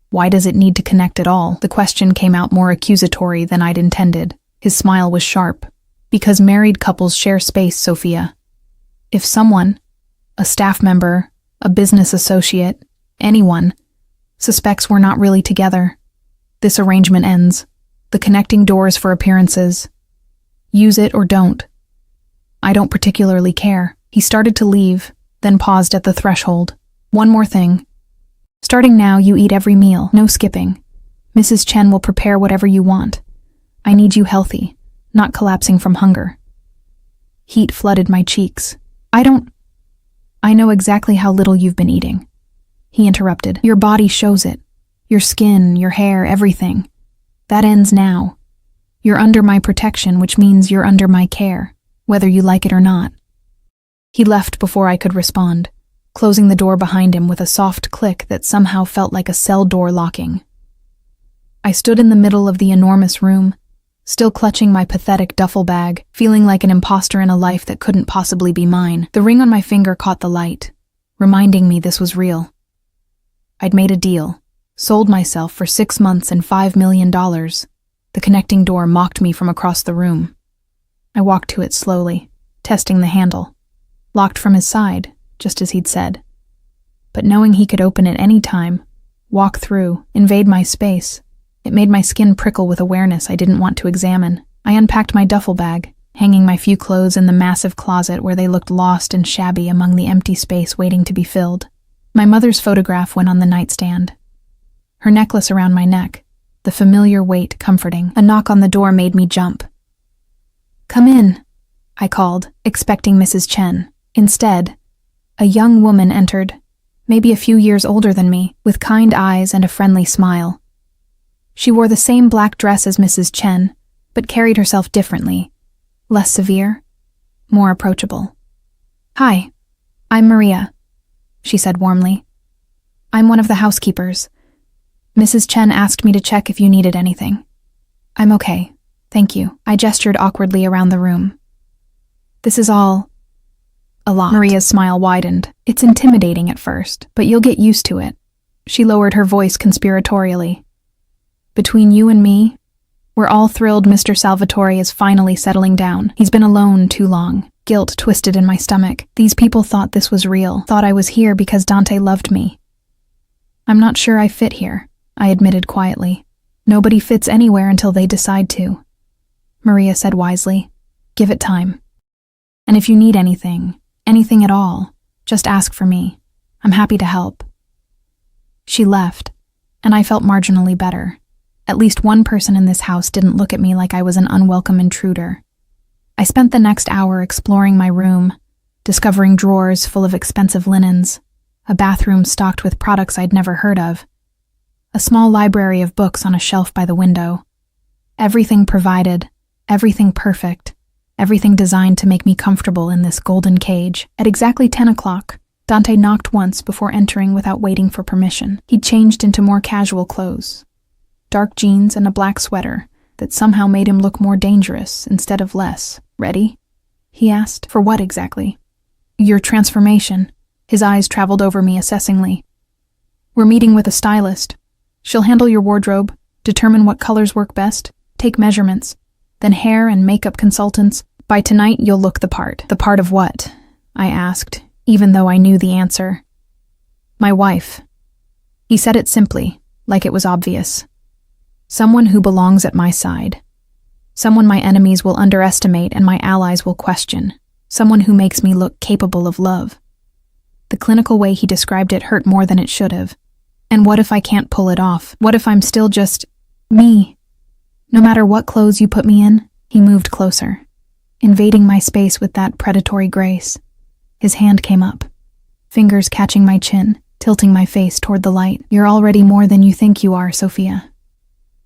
Why does it need to connect at all? The question came out more accusatory than I'd intended. His smile was sharp. Because married couples share space, Sophia. If someone, a staff member, a business associate, anyone, suspects we're not really together, this arrangement ends. The connecting doors for appearances. Use it or don't. I don't particularly care. He started to leave, then paused at the threshold. One more thing. Starting now, you eat every meal, no skipping. Mrs. Chen will prepare whatever you want. I need you healthy, not collapsing from hunger. Heat flooded my cheeks. I know exactly how little you've been eating. He interrupted. Your body shows it. Your skin, your hair, everything. That ends now. You're under my protection, which means you're under my care, whether you like it or not. He left before I could respond, closing the door behind him with a soft click that somehow felt like a cell door locking. I stood in the middle of the enormous room, still clutching my pathetic duffel bag, feeling like an imposter in a life that couldn't possibly be mine. The ring on my finger caught the light, reminding me this was real. I'd made a deal, sold myself for 6 months and $5 million. The connecting door mocked me from across the room. I walked to it slowly, testing the handle. Locked from his side, just as he'd said. But knowing he could open it any time, walk through, invade my space, it made my skin prickle with awareness I didn't want to examine. I unpacked my duffel bag, hanging my few clothes in the massive closet where they looked lost and shabby among the empty space waiting to be filled. My mother's photograph went on the nightstand. Her necklace around my neck, the familiar weight comforting. A knock on the door made me jump. Come in, I called, expecting Mrs. Chen. Instead, a young woman entered, maybe a few years older than me, with kind eyes and a friendly smile. She wore the same black dress as Mrs. Chen, but carried herself differently, less severe, more approachable. Hi, I'm Maria, she said warmly. I'm one of the housekeepers. Mrs. Chen asked me to check if you needed anything. I'm okay, thank you. I gestured awkwardly around the room. This is all a lot. Maria's smile widened. It's intimidating at first, but you'll get used to it. She lowered her voice conspiratorially. Between you and me, we're all thrilled Mr. Salvatore is finally settling down. He's been alone too long. Guilt twisted in my stomach. These people thought this was real, thought I was here because Dante loved me. I'm not sure I fit here, I admitted quietly. Nobody fits anywhere until they decide to. Maria said wisely, give it time. And if you need anything at all, just ask for me. I'm happy to help. She left, and I felt marginally better. At least one person in this house didn't look at me like I was an unwelcome intruder. I spent the next hour exploring my room, discovering drawers full of expensive linens, a bathroom stocked with products I'd never heard of, a small library of books on a shelf by the window. Everything provided, everything perfect, everything designed to make me comfortable in this golden cage. At exactly 10 o'clock, Dante knocked once before entering without waiting for permission. He'd changed into more casual clothes. Dark jeans and a black sweater that somehow made him look more dangerous instead of less. Ready? He asked. For what exactly? Your transformation. His eyes traveled over me assessingly. We're meeting with a stylist. She'll handle your wardrobe, determine what colors work best, take measurements, then hair and makeup consultants. By tonight, you'll look the part. The part of what? I asked, even though I knew the answer. My wife. He said it simply, like it was obvious. Someone who belongs at my side. Someone my enemies will underestimate and my allies will question. Someone who makes me look capable of love. The clinical way he described it hurt more than it should have. And what if I can't pull it off? What if I'm still just me? No matter what clothes you put me in? He moved closer, invading my space with that predatory grace. His hand came up, fingers catching my chin, tilting my face toward the light. You're already more than you think you are, Sophia.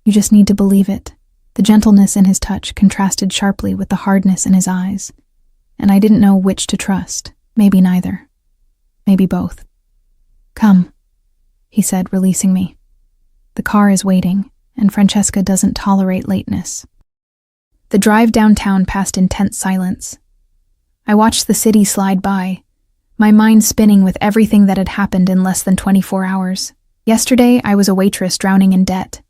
You just need to believe it. The gentleness in his touch contrasted sharply with the hardness in his eyes, and I didn't know which to trust. Maybe neither. Maybe both. Come, he said, releasing me. The car is waiting, and Francesca doesn't tolerate lateness. The drive downtown passed in tense silence. I watched the city slide by, my mind spinning with everything that had happened in less than 24 hours. Yesterday, I was a waitress drowning in debt.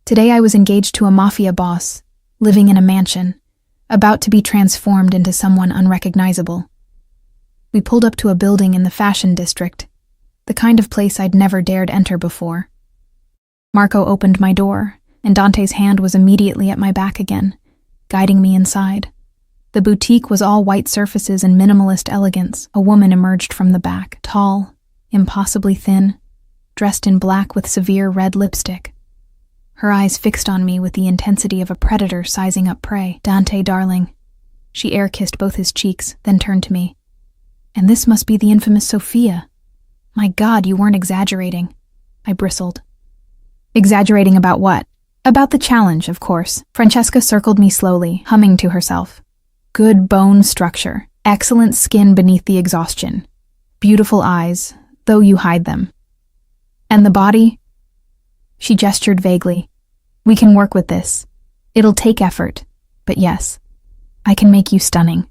Today, I was engaged to a mafia boss, living in a mansion, about to be transformed into someone unrecognizable. We pulled up to a building in the fashion district, the kind of place I'd never dared enter before. Marco opened my door, and Dante's hand was immediately at my back again, guiding me inside. The boutique was all white surfaces and minimalist elegance. A woman emerged from the back, tall, impossibly thin, dressed in black with severe red lipstick. Her eyes fixed on me with the intensity of a predator sizing up prey. "Dante, darling." She air-kissed both his cheeks, then turned to me. "And this must be the infamous Sophia. My God, you weren't exaggerating." I bristled. "Exaggerating about what?" "About the challenge, of course." Francesca circled me slowly, humming to herself. "Good bone structure, excellent skin beneath the exhaustion, beautiful eyes, though you hide them. And the body?" She gestured vaguely. "We can work with this. It'll take effort, but yes, I can make you stunning."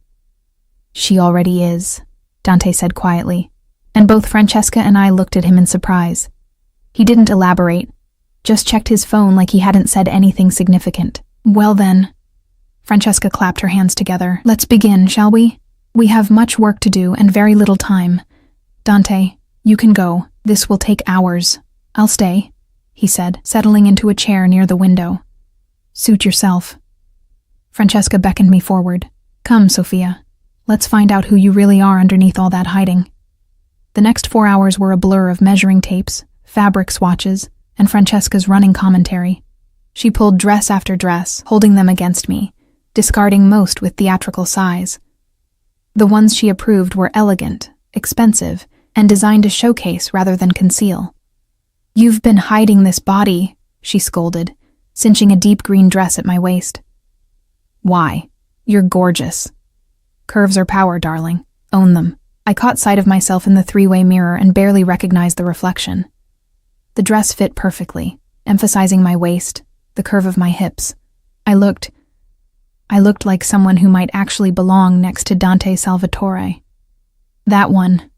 "She already is," Dante said quietly, and both Francesca and I looked at him in surprise. He didn't elaborate, just checked his phone like he hadn't said anything significant. "Well then," Francesca clapped her hands together. "Let's begin, shall we? We have much work to do and very little time. Dante, you can go. This will take hours. I'll stay," he said, settling into a chair near the window. "Suit yourself." Francesca beckoned me forward. "Come, Sophia. Let's find out who you really are underneath all that hiding." The next 4 hours were a blur of measuring tapes, fabric swatches, and Francesca's running commentary. She pulled dress after dress, holding them against me, discarding most with theatrical sighs. The ones she approved were elegant, expensive, and designed to showcase rather than conceal. "You've been hiding this body," she scolded, cinching a deep green dress at my waist. "Why? You're gorgeous." "Curves are power, darling. Own them." I caught sight of myself in the three-way mirror and barely recognized the reflection. The dress fit perfectly, emphasizing my waist, the curve of my hips. I looked like someone who might actually belong next to Dante Salvatore. "That one,"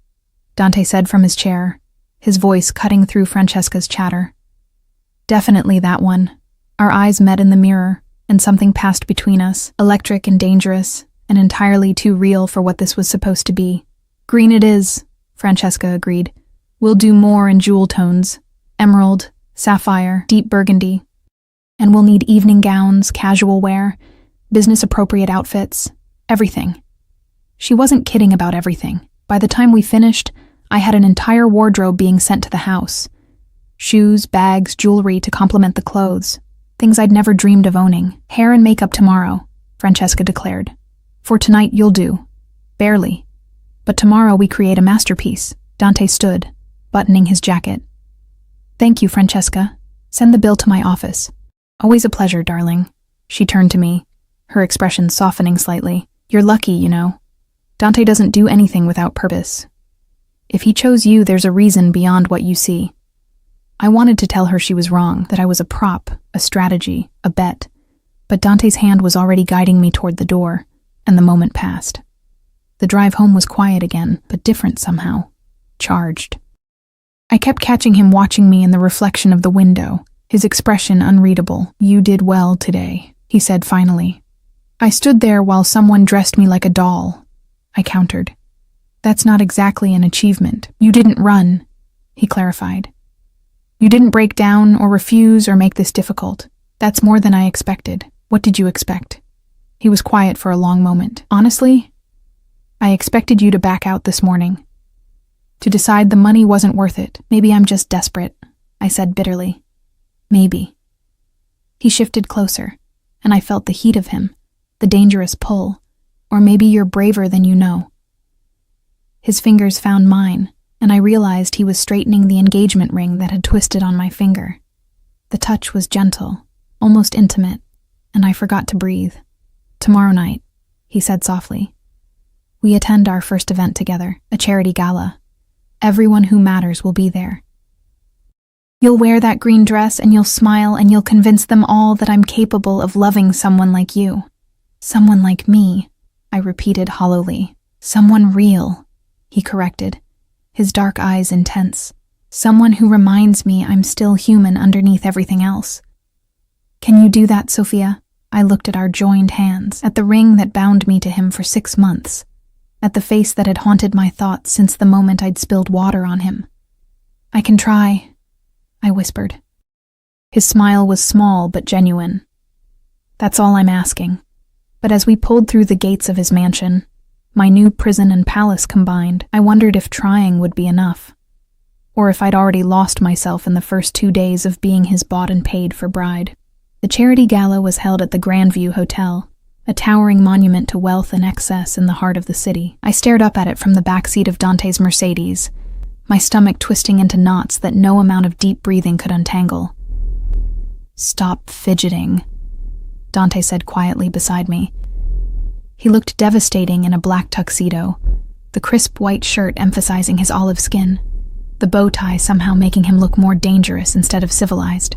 Dante said from his chair, his voice cutting through Francesca's chatter. "Definitely that one." Our eyes met in the mirror, and something passed between us, electric and dangerous, and entirely too real for what this was supposed to be. "Green it is," Francesca agreed. "We'll do more in jewel tones. Emerald, sapphire, deep burgundy. And we'll need evening gowns, casual wear, business-appropriate outfits, everything." She wasn't kidding about everything. By the time we finished, I had an entire wardrobe being sent to the house. Shoes, bags, jewelry to complement the clothes. Things I'd never dreamed of owning. "Hair and makeup tomorrow," Francesca declared. "For tonight, you'll do. Barely. But tomorrow we create a masterpiece." Dante stood, buttoning his jacket. "Thank you, Francesca. Send the bill to my office." "Always a pleasure, darling." She turned to me, her expression softening slightly. "You're lucky, you know. Dante doesn't do anything without purpose. If he chose you, there's a reason beyond what you see." I wanted to tell her she was wrong, that I was a prop, a strategy, a bet. But Dante's hand was already guiding me toward the door, and the moment passed. The drive home was quiet again, but different somehow. Charged. I kept catching him watching me in the reflection of the window, his expression unreadable. "You did well today," he said finally. "I stood there while someone dressed me like a doll," I countered. "That's not exactly an achievement." "You didn't run," he clarified. "You didn't break down or refuse or make this difficult. That's more than I expected." "What did you expect?" He was quiet for a long moment. "Honestly, I expected you to back out this morning. To decide the money wasn't worth it. Maybe I'm just desperate," I said bitterly. "Maybe." He shifted closer, and I felt the heat of him, the dangerous pull. "Or maybe you're braver than you know." His fingers found mine, and I realized he was straightening the engagement ring that had twisted on my finger. The touch was gentle, almost intimate, and I forgot to breathe. "Tomorrow night," he said softly. "We attend our first event together, a charity gala. Everyone who matters will be there. You'll wear that green dress and you'll smile and you'll convince them all that I'm capable of loving someone like you." "Someone like me," I repeated hollowly. "Someone real," he corrected, his dark eyes intense. Someone who reminds me I'm still human underneath everything else. Can you do that, Sophia? I looked at our joined hands, at the ring that bound me to him for 6 months, at the face that had haunted my thoughts since the moment I'd spilled water on him. I can try, I whispered. His smile was small but genuine. That's all I'm asking. But as we pulled through the gates of his mansion, my new prison and palace combined, I wondered if trying would be enough, or if I'd already lost myself in the first 2 days of being his bought and paid for bride. The charity gala was held at the Grandview Hotel, a towering monument to wealth and excess in the heart of the city. I stared up at it from the backseat of Dante's Mercedes, my stomach twisting into knots that no amount of deep breathing could untangle. Stop fidgeting, Dante said quietly beside me. He looked devastating in a black tuxedo, the crisp white shirt emphasizing his olive skin, the bow tie somehow making him look more dangerous instead of civilized.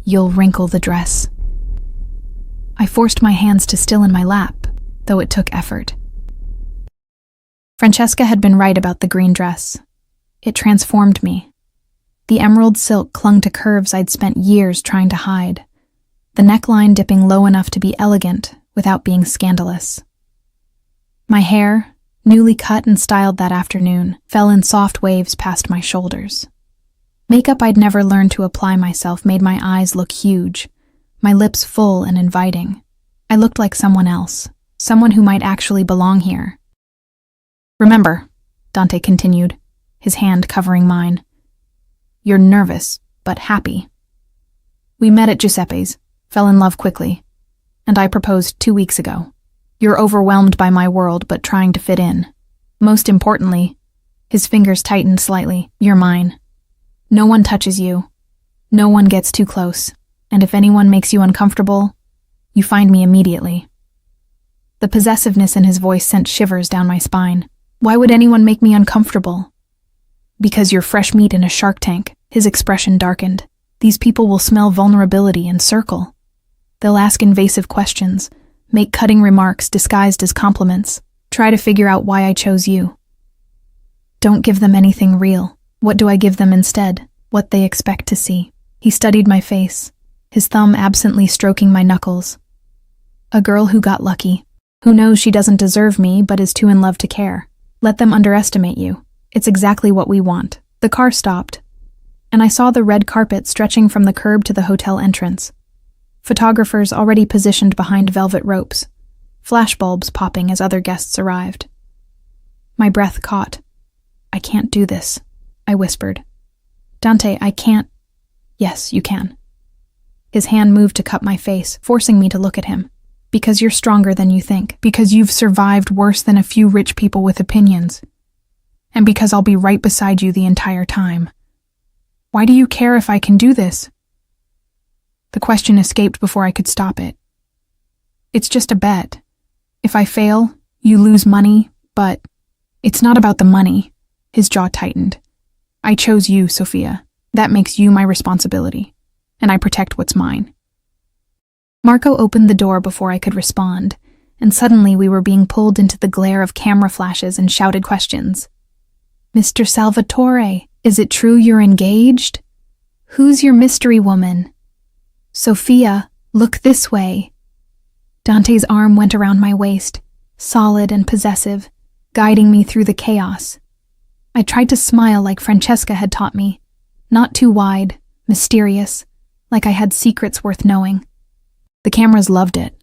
You'll wrinkle the dress. I forced my hands to still in my lap, though it took effort. Francesca had been right about the green dress. It transformed me. The emerald silk clung to curves I'd spent years trying to hide, the neckline dipping low enough to be elegant without being scandalous. My hair, newly cut and styled that afternoon, fell in soft waves past my shoulders. Makeup I'd never learned to apply myself made my eyes look huge, my lips full and inviting. I looked like someone else, someone who might actually belong here. Remember, Dante continued, his hand covering mine, you're nervous, but happy. We met at Giuseppe's, fell in love quickly, and I proposed 2 weeks ago. You're overwhelmed by my world, but trying to fit in. Most importantly, his fingers tightened slightly, you're mine. No one touches you. No one gets too close. And if anyone makes you uncomfortable, you find me immediately. The possessiveness in his voice sent shivers down my spine. Why would anyone make me uncomfortable? Because you're fresh meat in a shark tank. His expression darkened. These people will smell vulnerability and circle. They'll ask invasive questions, make cutting remarks disguised as compliments, try to figure out why I chose you. Don't give them anything real. What do I give them instead? What they expect to see. He studied my face, his thumb absently stroking my knuckles. A girl who got lucky, who knows she doesn't deserve me but is too in love to care. Let them underestimate you. It's exactly what we want. The car stopped, and I saw the red carpet stretching from the curb to the hotel entrance. Photographers already positioned behind velvet ropes, flashbulbs popping as other guests arrived. My breath caught. I can't do this, I whispered. Dante, I can't. Yes, you can. His hand moved to cup my face, forcing me to look at him. Because you're stronger than you think. Because you've survived worse than a few rich people with opinions. And because I'll be right beside you the entire time. Why do you care if I can do this? The question escaped before I could stop it. It's just a bet. If I fail, you lose money, but it's not about the money. His jaw tightened. I chose you, Sophia. That makes you my responsibility, and I protect what's mine. Marco opened the door before I could respond, and suddenly we were being pulled into the glare of camera flashes and shouted questions. Mr. Salvatore, is it true you're engaged? Who's your mystery woman? Sophia, look this way. Dante's arm went around my waist, solid and possessive, guiding me through the chaos. I tried to smile like Francesca had taught me, not too wide, mysterious, like I had secrets worth knowing. The cameras loved it,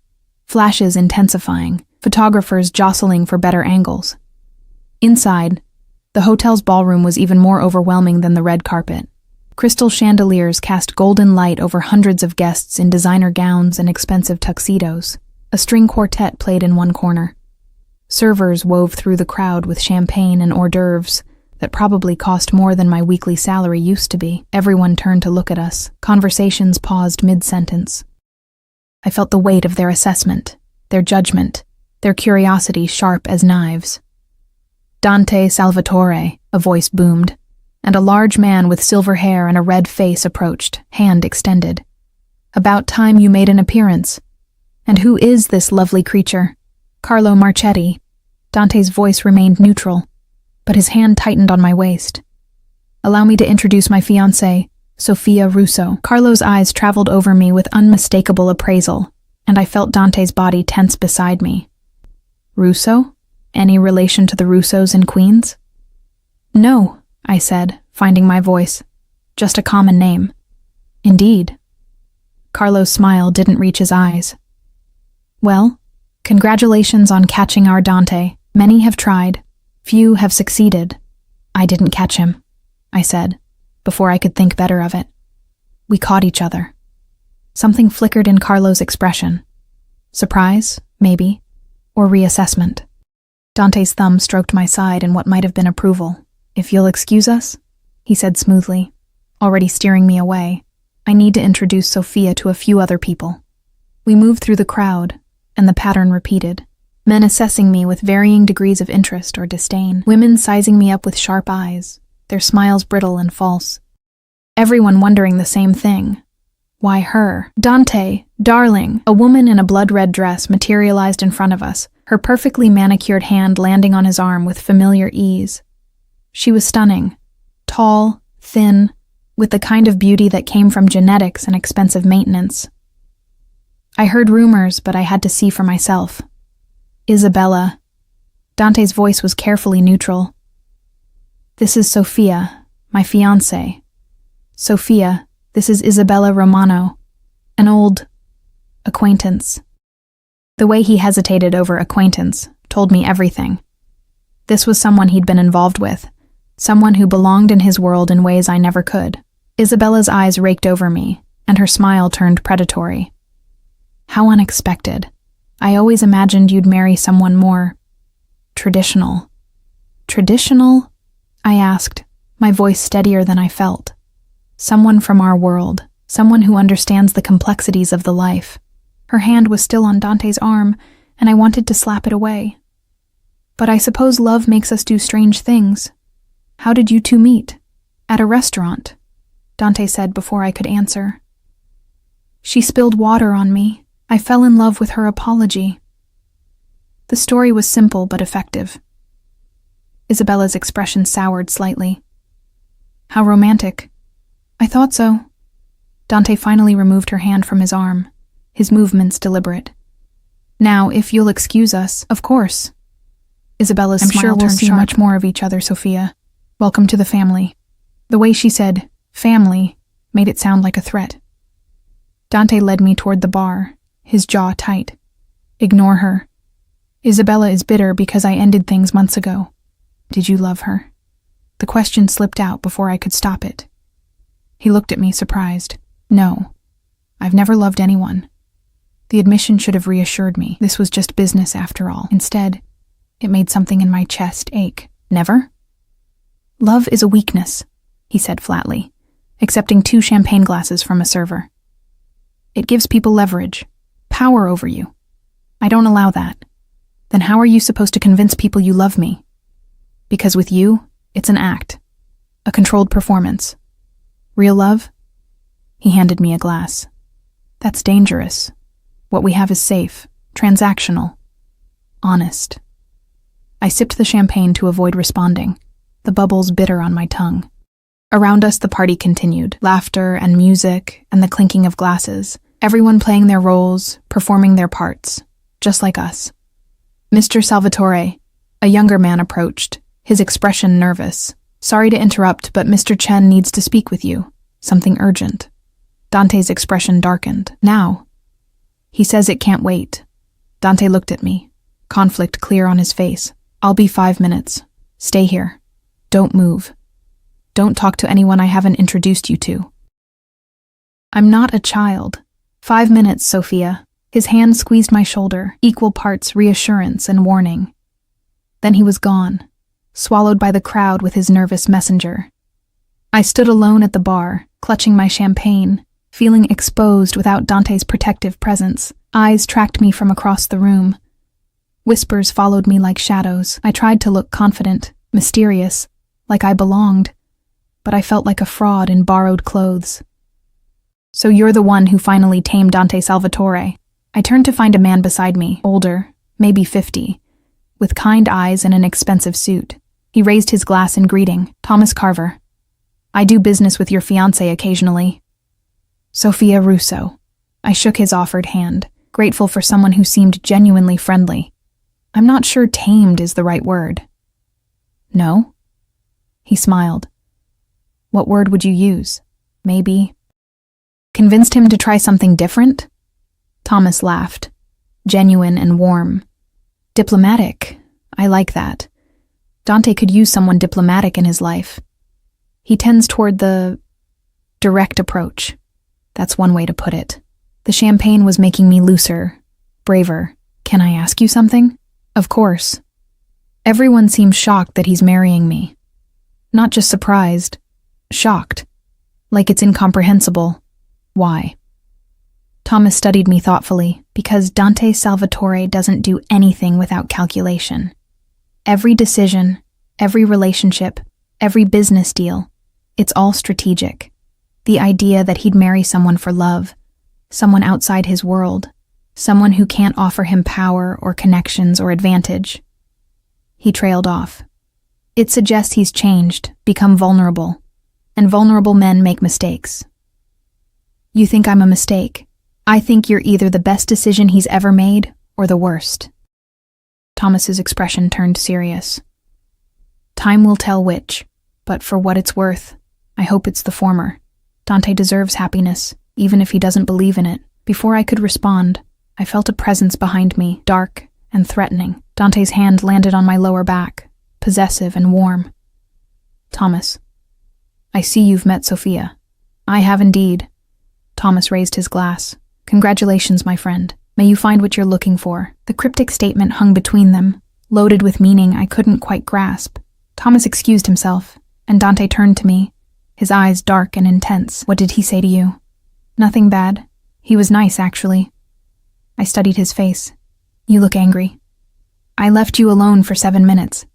flashes intensifying, photographers jostling for better angles. Inside, the hotel's ballroom was even more overwhelming than the red carpet. Crystal chandeliers cast golden light over hundreds of guests in designer gowns and expensive tuxedos. A string quartet played in one corner. Servers wove through the crowd with champagne and hors d'oeuvres that probably cost more than my weekly salary used to be. Everyone turned to look at us. Conversations paused mid-sentence. I felt the weight of their assessment, their judgment, their curiosity sharp as knives. Dante Salvatore, a voice boomed, and a large man with silver hair and a red face approached, hand extended. About time you made an appearance. And who is this lovely creature? Carlo Marchetti. Dante's voice remained neutral, but his hand tightened on my waist. Allow me to introduce my fiancée, Sophia Russo. Carlo's eyes traveled over me with unmistakable appraisal, and I felt Dante's body tense beside me. Russo? Any relation to the Russos in Queens? No, I said, finding my voice. Just a common name. Indeed. Carlo's smile didn't reach his eyes. Well, congratulations on catching our Dante. Many have tried. Few have succeeded. I didn't catch him, I said, before I could think better of it. We caught each other. Something flickered in Carlo's expression. Surprise, maybe, or reassessment. Dante's thumb stroked my side in what might have been approval. If you'll excuse us, he said smoothly, already steering me away. I need to introduce Sophia to a few other people. We moved through the crowd, and the pattern repeated. Men assessing me with varying degrees of interest or disdain. Women sizing me up with sharp eyes, their smiles brittle and false. Everyone wondering the same thing. Why her? Dante, darling, a woman in a blood-red dress materialized in front of us, her perfectly manicured hand landing on his arm with familiar ease. She was stunning. Tall, thin, with the kind of beauty that came from genetics and expensive maintenance. I heard rumors, but I had to see for myself. Isabella. Dante's voice was carefully neutral. This is Sophia, my fiancée. Sophia, this is Isabella Romano, an old acquaintance. The way he hesitated over acquaintance told me everything. This was someone he'd been involved with, someone who belonged in his world in ways I never could. Isabella's eyes raked over me, and her smile turned predatory. How unexpected. I always imagined you'd marry someone more traditional. Traditional? I asked, my voice steadier than I felt. Someone from our world, someone who understands the complexities of the life. Her hand was still on Dante's arm, and I wanted to slap it away. But I suppose love makes us do strange things. How did you two meet? At a restaurant, Dante said before I could answer. She spilled water on me. I fell in love with her apology. The story was simple but effective. Isabella's expression soured slightly. How romantic. I thought so. Dante finally removed her hand from his arm, his movements deliberate. Now, if you'll excuse us, of course. Isabella's smile sure we'll turned see sharp. much more of each other, Sophia. Welcome to the family. The way she said, family, made it sound like a threat. Dante led me toward the bar, his jaw tight. Ignore her. Isabella is bitter because I ended things months ago. Did you love her? The question slipped out before I could stop it. He looked at me, surprised. No. I've never loved anyone. The admission should have reassured me. This was just business after all. Instead, it made something in my chest ache. Never? Love is a weakness, he said flatly, accepting 2 champagne glasses from a server. It gives people leverage, power over you. I don't allow that. Then how are you supposed to convince people you love me? Because with you, it's an act, a controlled performance. Real love? He handed me a glass. That's dangerous. What we have is safe, transactional, honest. I sipped the champagne to avoid responding, the bubbles bitter on my tongue. Around us, the party continued, laughter and music and the clinking of glasses, everyone playing their roles, performing their parts, just like us. Mr. Salvatore, a younger man, approached, his expression nervous. Sorry to interrupt, but Mr. Chen needs to speak with you. Something urgent. Dante's expression darkened. Now. He says it can't wait. Dante looked at me, conflict clear on his face. I'll be 5 minutes. Stay here. Don't move. Don't talk to anyone I haven't introduced you to. I'm not a child. 5 minutes, Sophia. His hand squeezed my shoulder, equal parts reassurance and warning. Then he was gone, swallowed by the crowd with his nervous messenger. I stood alone at the bar, clutching my champagne, feeling exposed without Dante's protective presence. Eyes tracked me from across the room. Whispers followed me like shadows. I tried to look confident, mysterious, like I belonged, but I felt like a fraud in borrowed clothes. So you're the one who finally tamed Dante Salvatore. I turned to find a man beside me, older, maybe 50, with kind eyes and an expensive suit. He raised his glass in greeting. Thomas Carver. I do business with your fiancé occasionally. Sophia Russo. I shook his offered hand, grateful for someone who seemed genuinely friendly. I'm not sure tamed is the right word. No? He smiled. What word would you use? Maybe. Convinced him to try something different? Thomas laughed, genuine and warm. Diplomatic. I like that. Dante could use someone diplomatic in his life. He tends toward the direct approach. That's one way to put it. The champagne was making me looser, braver. Can I ask you something? Of course. Everyone seems shocked that he's marrying me. Not just surprised, shocked. Like it's incomprehensible. Why? Thomas studied me thoughtfully, because Dante Salvatore doesn't do anything without calculation. Every decision, every relationship, every business deal, it's all strategic. The idea that he'd marry someone for love, someone outside his world, someone who can't offer him power or connections or advantage. He trailed off. It suggests he's changed, become vulnerable, and vulnerable men make mistakes. You think I'm a mistake. I think you're either the best decision he's ever made or the worst. Thomas's expression turned serious. Time will tell which, but for what it's worth, I hope it's the former. Dante deserves happiness, even if he doesn't believe in it. Before I could respond, I felt a presence behind me, dark and threatening. Dante's hand landed on my lower back, possessive and warm. Thomas, I see you've met Sophia. I have indeed. Thomas raised his glass. Congratulations, my friend. May you find what you're looking for. The cryptic statement hung between them, loaded with meaning I couldn't quite grasp. Thomas excused himself, and Dante turned to me, his eyes dark and intense. What did he say to you? Nothing bad. He was nice, actually. I studied his face. You look angry. I left you alone for 7 minutes.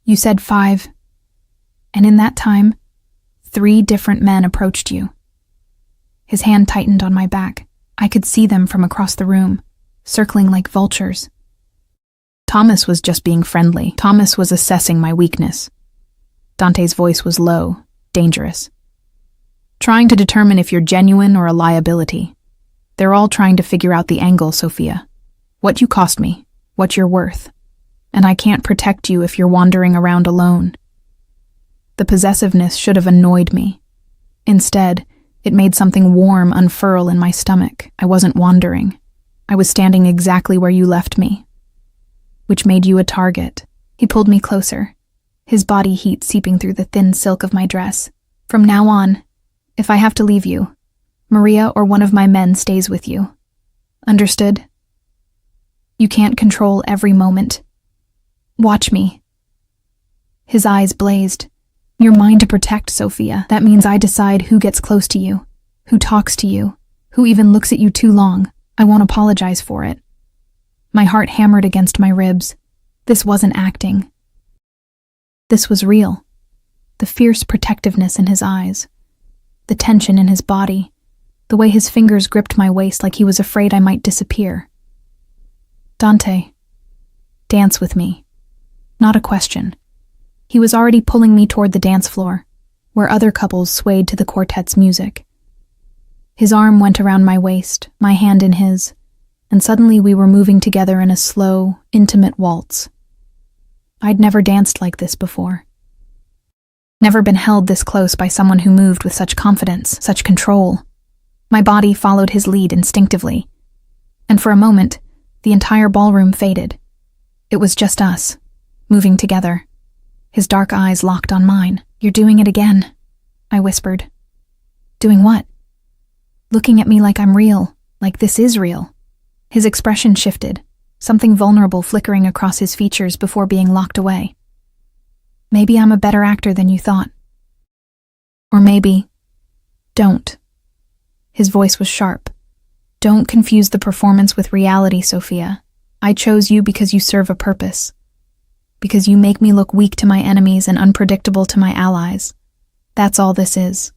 You said 5. And in that time, 3 different men approached you. His hand tightened on my back. I could see them from across the room, circling like vultures. Thomas was just being friendly. Thomas was assessing my weakness. Dante's voice was low, dangerous. Trying to determine if you're genuine or a liability. They're all trying to figure out the angle, Sophia. What you cost me, what you're worth. And I can't protect you if you're wandering around alone. The possessiveness should have annoyed me. Instead, it made something warm unfurl in my stomach. I wasn't wandering. I was standing exactly where you left me. Which made you a target. He pulled me closer, his body heat seeping through the thin silk of my dress. From now on, if I have to leave you, Maria or one of my men stays with you. Understood? You can't control every moment. Watch me. His eyes blazed. You're mine to protect, Sophia. That means I decide who gets close to you, who talks to you, who even looks at you too long. I won't apologize for it. My heart hammered against my ribs. This wasn't acting. This was real. The fierce protectiveness in his eyes, the tension in his body, the way his fingers gripped my waist like he was afraid I might disappear. Dante, dance with me. Not a question. He was already pulling me toward the dance floor, where other couples swayed to the quartet's music. His arm went around my waist, my hand in his, and suddenly we were moving together in a slow, intimate waltz. I'd never danced like this before. Never been held this close by someone who moved with such confidence, such control. My body followed his lead instinctively, and for a moment, the entire ballroom faded. It was just us, moving together. His dark eyes locked on mine. You're doing it again, I whispered. Doing what? Looking at me like I'm real, like this is real. His expression shifted, something vulnerable flickering across his features before being locked away. Maybe I'm a better actor than you thought. Or maybe, don't. His voice was sharp. Don't confuse the performance with reality, Sophia. I chose you because you serve a purpose. Because you make me look weak to my enemies and unpredictable to my allies. That's all this is.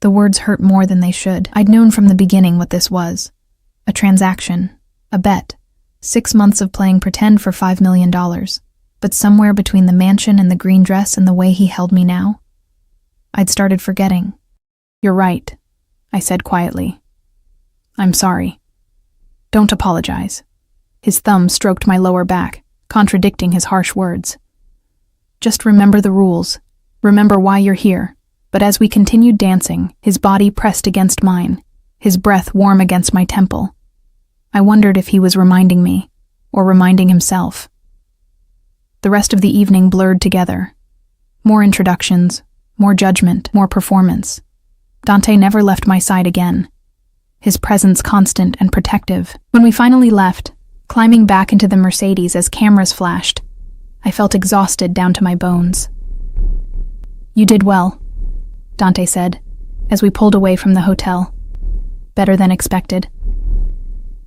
The words hurt more than they should. I'd known from the beginning what this was. A transaction. A bet. 6 months of playing pretend for $5 million. But somewhere between the mansion and the green dress and the way he held me now, I'd started forgetting. "You're right," I said quietly. "I'm sorry." "Don't apologize." His thumb stroked my lower back, contradicting his harsh words. "Just remember the rules. Remember why you're here." But as we continued dancing, his body pressed against mine, his breath warm against my temple. I wondered if he was reminding me, or reminding himself. The rest of the evening blurred together. More introductions, more judgment, more performance. Dante never left my side again, his presence constant and protective. When we finally left, climbing back into the Mercedes as cameras flashed, I felt exhausted down to my bones. "You did well," Dante said, as we pulled away from the hotel. "Better than expected."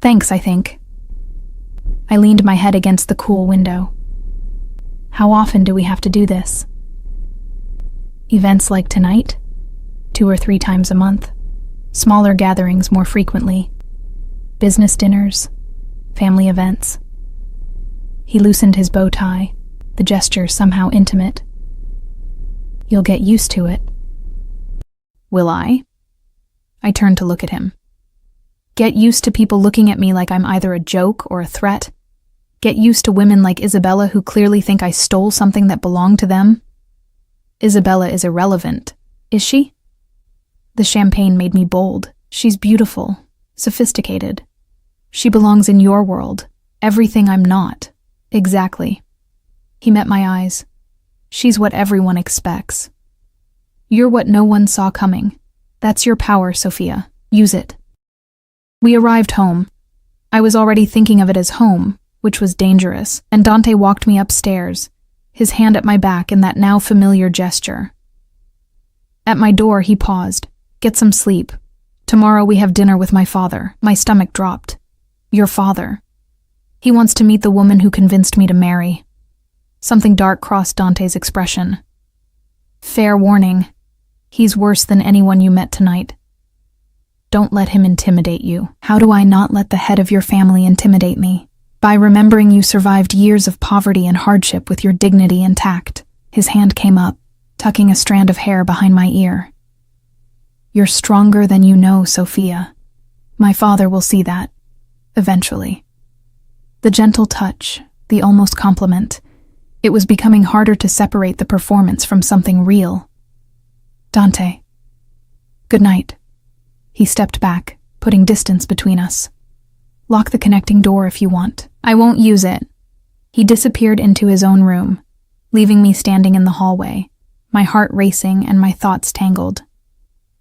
"Thanks, I think." I leaned my head against the cool window. "How often do we have to do this?" "Events like tonight? 2 or 3 times a month. Smaller gatherings more frequently. Business dinners, family events." He loosened his bow tie, the gesture somehow intimate. "You'll get used to it." "Will I?" I turned to look at him. "Get used to people looking at me like I'm either a joke or a threat? Get used to women like Isabella who clearly think I stole something that belonged to them? Isabella is irrelevant, is she? The champagne made me bold. She's beautiful, sophisticated. She belongs in your world, everything I'm not. Exactly." He met my eyes. "She's what everyone expects. You're what no one saw coming. That's your power, Sophia. Use it." We arrived home. I was already thinking of it as home, which was dangerous, and Dante walked me upstairs, his hand at my back in that now familiar gesture. At my door, he paused. "Get some sleep. Tomorrow we have dinner with my father." My stomach dropped. "Your father? He wants to meet the woman who convinced me to marry." Something dark crossed Dante's expression. "Fair warning. He's worse than anyone you met tonight. Don't let him intimidate you." "How do I not let the head of your family intimidate me?" "By remembering you survived years of poverty and hardship with your dignity intact." His hand came up, tucking a strand of hair behind my ear. "You're stronger than you know, Sophia. My father will see that, eventually." The gentle touch, the almost compliment. It was becoming harder to separate the performance from something real. "Dante. Good night." He stepped back, putting distance between us. "Lock the connecting door if you want." "I won't use it." He disappeared into his own room, leaving me standing in the hallway, my heart racing and my thoughts tangled.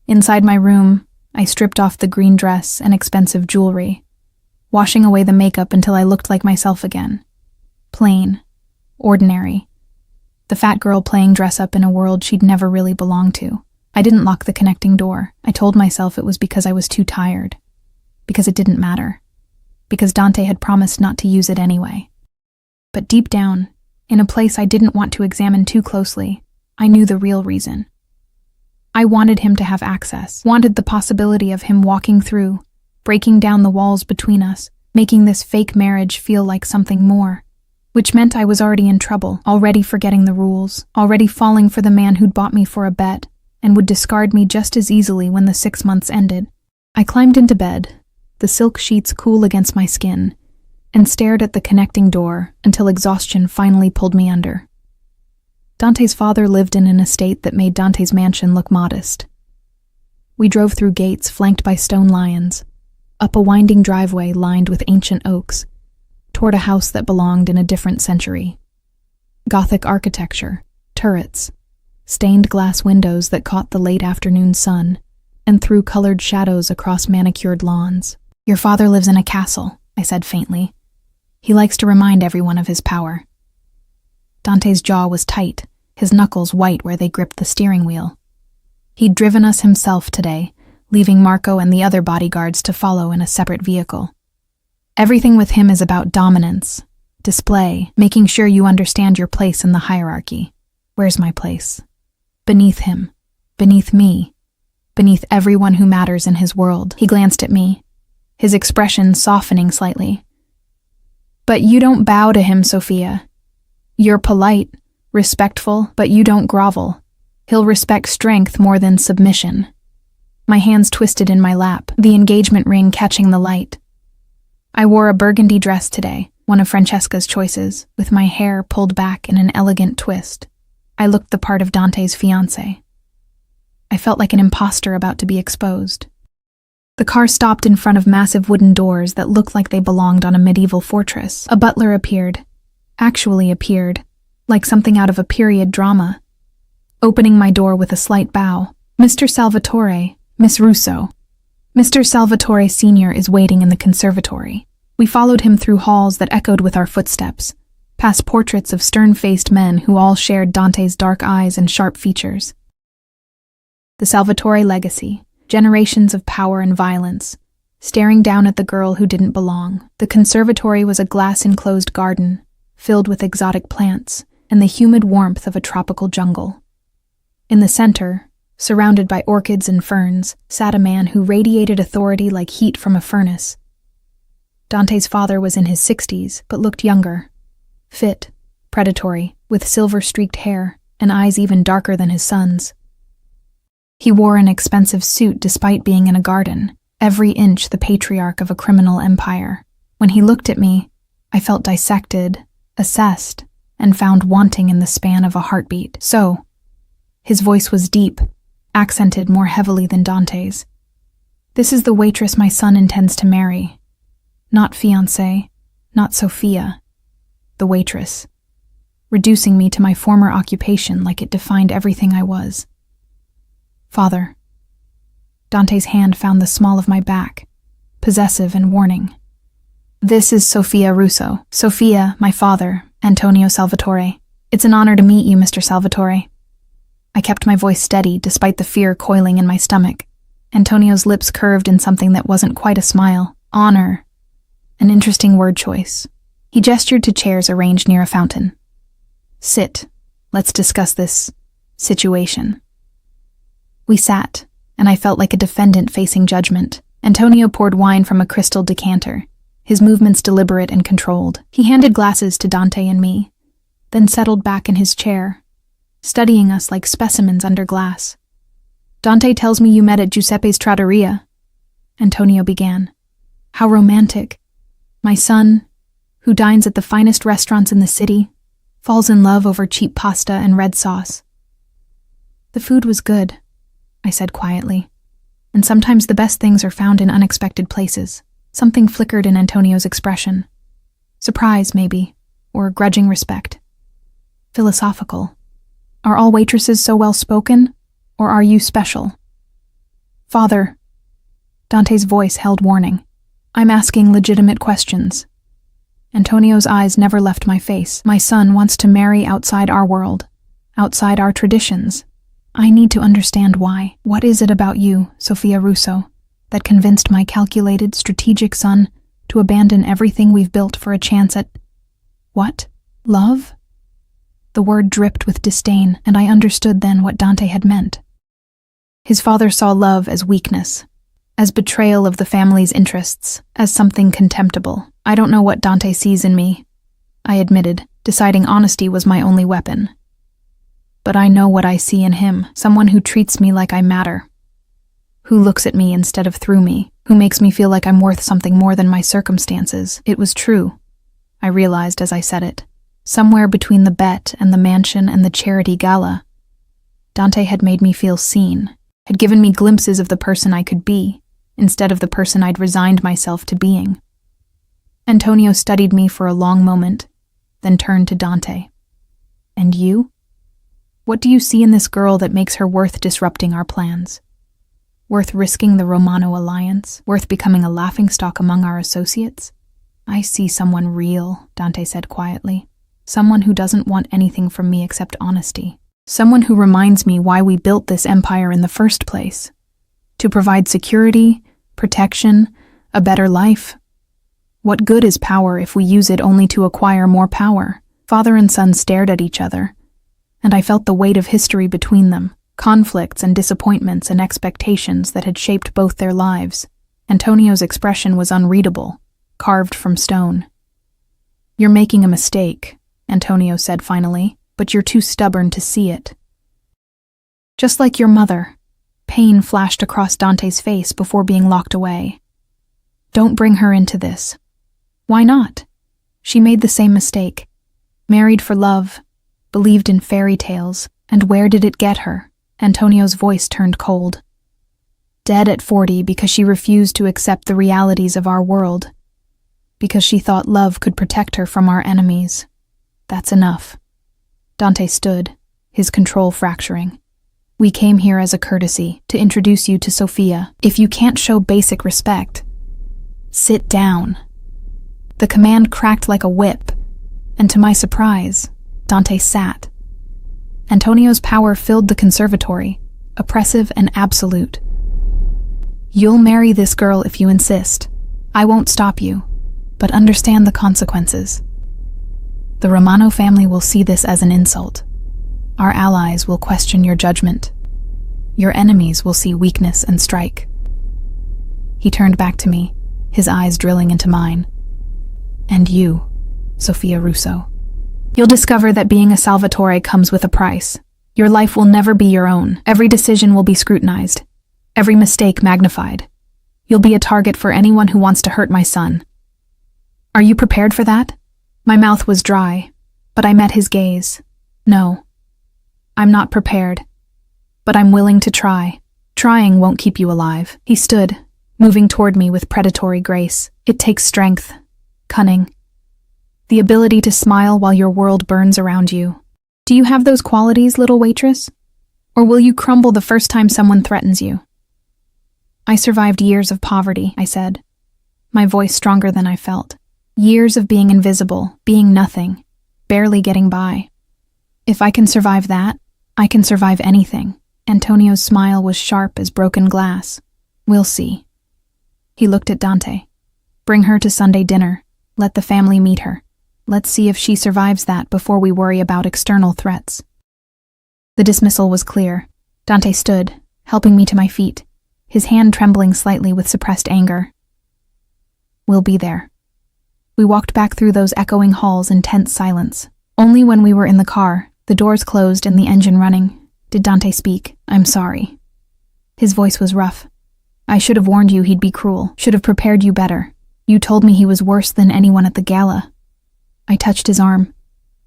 Inside my room, I stripped off the green dress and expensive jewelry, washing away the makeup until I looked like myself again. Plain, ordinary. The fat girl playing dress-up in a world she'd never really belonged to. I didn't lock the connecting door. I told myself it was because I was too tired. Because it didn't matter. Because Dante had promised not to use it anyway. But deep down, in a place I didn't want to examine too closely, I knew the real reason. I wanted him to have access, wanted the possibility of him walking through, breaking down the walls between us, making this fake marriage feel like something more. Which meant I was already in trouble, already forgetting the rules, already falling for the man who'd bought me for a bet, and would discard me just as easily when the 6 months ended. I climbed into bed, the silk sheets cool against my skin, and stared at the connecting door until exhaustion finally pulled me under. Dante's father lived in an estate that made Dante's mansion look modest. We drove through gates flanked by stone lions, up a winding driveway lined with ancient oaks, toward a house that belonged in a different century. Gothic architecture, turrets, stained glass windows that caught the late afternoon sun and threw colored shadows across manicured lawns. "Your father lives in a castle," I said faintly. "He likes to remind everyone of his power." Dante's jaw was tight, his knuckles white where they gripped the steering wheel. He'd driven us himself today, leaving Marco and the other bodyguards to follow in a separate vehicle. Everything with him is about dominance, display, making sure you understand your place in the hierarchy. Where's my place? Beneath him, beneath me, beneath everyone who matters in his world. He glanced at me, his expression softening slightly. "But you don't bow to him, Sophia. You're polite, respectful, but you don't grovel." He'll respect strength more than submission. My hands twisted in my lap, the engagement ring catching the light. I wore a burgundy dress today, one of Francesca's choices, with my hair pulled back in an elegant twist. I looked the part of Dante's fiancé. I felt like an imposter about to be exposed. The car stopped in front of massive wooden doors that looked like they belonged on a medieval fortress. A butler appeared, like something out of a period drama. Opening my door with a slight bow, "Mr. Salvatore, Miss Russo. Mr. Salvatore Sr. is waiting in the conservatory." We followed him through halls that echoed with our footsteps, past portraits of stern-faced men who all shared Dante's dark eyes and sharp features. The Salvatore legacy, generations of power and violence, staring down at the girl who didn't belong. The conservatory was a glass-enclosed garden, filled with exotic plants and the humid warmth of a tropical jungle. In the center, surrounded by orchids and ferns, sat a man who radiated authority like heat from a furnace. Dante's father was in his 60s, but looked younger. Fit, predatory, with silver-streaked hair and eyes even darker than his son's. He wore an expensive suit despite being in a garden, every inch the patriarch of a criminal empire. When he looked at me, I felt dissected, assessed, and found wanting in the span of a heartbeat. "So," his voice was deep, accented more heavily than Dante's. "This is the waitress my son intends to marry. Not fiancé, not Sophia. The waitress." Reducing me to my former occupation like it defined everything I was. "Father." Dante's hand found the small of my back, possessive and warning. "This is Sofia Russo. Sofia, my father, Antonio Salvatore. It's an honor to meet you, Mr. Salvatore." I kept my voice steady despite the fear coiling in my stomach. Antonio's lips curved in something that wasn't quite a smile. Honor. An interesting word choice. He gestured to chairs arranged near a fountain. "Sit. Let's discuss this situation." We sat, and I felt like a defendant facing judgment. Antonio poured wine from a crystal decanter, his movements deliberate and controlled. He handed glasses to Dante and me, then settled back in his chair, studying us like specimens under glass. "Dante tells me you met at Giuseppe's trattoria," Antonio began. "How romantic. My son, who dines at the finest restaurants in the city, falls in love over cheap pasta and red sauce." "The food was good," I said quietly, "and sometimes the best things are found in unexpected places." Something flickered in Antonio's expression. Surprise, maybe, or grudging respect. Philosophical. "Are all waitresses so well-spoken, or are you special?" "Father," Dante's voice held warning, "I'm asking legitimate questions." Antonio's eyes never left my face. "My son wants to marry outside our world, outside our traditions. I need to understand why. What is it about you, Sofia Russo, that convinced my calculated, strategic son to abandon everything we've built for a chance at... What? Love?" The word dripped with disdain, and I understood then what Dante had meant. His father saw love as weakness, as betrayal of the family's interests, as something contemptible. "I don't know what Dante sees in me," I admitted, deciding honesty was my only weapon. "But I know what I see in him, someone who treats me like I matter, who looks at me instead of through me, who makes me feel like I'm worth something more than my circumstances." It was true, I realized as I said it. Somewhere between the bet and the mansion and the charity gala, Dante had made me feel seen, had given me glimpses of the person I could be, instead of the person I'd resigned myself to being. Antonio studied me for a long moment, then turned to Dante. "And you? What do you see in this girl that makes her worth disrupting our plans? Worth risking the Romano alliance? Worth becoming a laughingstock among our associates?" "I see someone real," Dante said quietly. "Someone who doesn't want anything from me except honesty. Someone who reminds me why we built this empire in the first place. To provide security, protection, a better life. What good is power if we use it only to acquire more power?" Father and son stared at each other, and I felt the weight of history between them, conflicts and disappointments and expectations that had shaped both their lives. Antonio's expression was unreadable, carved from stone. "You're making a mistake," Antonio said finally, "but you're too stubborn to see it." Just like your mother. Pain flashed across Dante's face before being locked away. Don't bring her into this. Why not? She made the same mistake. Married for love, believed in fairy tales, and where did it get her? Antonio's voice turned cold. Dead at 40 because she refused to accept the realities of our world. Because she thought love could protect her from our enemies. That's enough. Dante stood, his control fracturing. We came here as a courtesy, to introduce you to Sophia. If you can't show basic respect, sit down. The command cracked like a whip, and to my surprise, Dante sat. Antonio's power filled the conservatory, oppressive and absolute. You'll marry this girl if you insist. I won't stop you, but understand the consequences. The Romano family will see this as an insult. Our allies will question your judgment. Your enemies will see weakness and strike. He turned back to me, his eyes drilling into mine. And you, Sophia Russo. You'll discover that being a Salvatore comes with a price. Your life will never be your own. Every decision will be scrutinized. Every mistake magnified. You'll be a target for anyone who wants to hurt my son. Are you prepared for that? My mouth was dry, but I met his gaze. No. I'm not prepared, but I'm willing to try. Trying won't keep you alive. He stood, moving toward me with predatory grace. It takes strength, cunning, the ability to smile while your world burns around you. Do you have those qualities, little waitress? Or will you crumble the first time someone threatens you? I survived years of poverty, I said, my voice stronger than I felt. Years of being invisible, being nothing, barely getting by. If I can survive that, I can survive anything. Antonio's smile was sharp as broken glass. We'll see. He looked at Dante. Bring her to Sunday dinner. Let the family meet her. Let's see if she survives that before we worry about external threats. The dismissal was clear. Dante stood, helping me to my feet, his hand trembling slightly with suppressed anger. We'll be there. We walked back through those echoing halls in tense silence. Only when we were in the car, the doors closed and the engine running, did Dante speak. I'm sorry. His voice was rough. I should have warned you he'd be cruel, should have prepared you better. You told me he was worse than anyone at the gala. I touched his arm,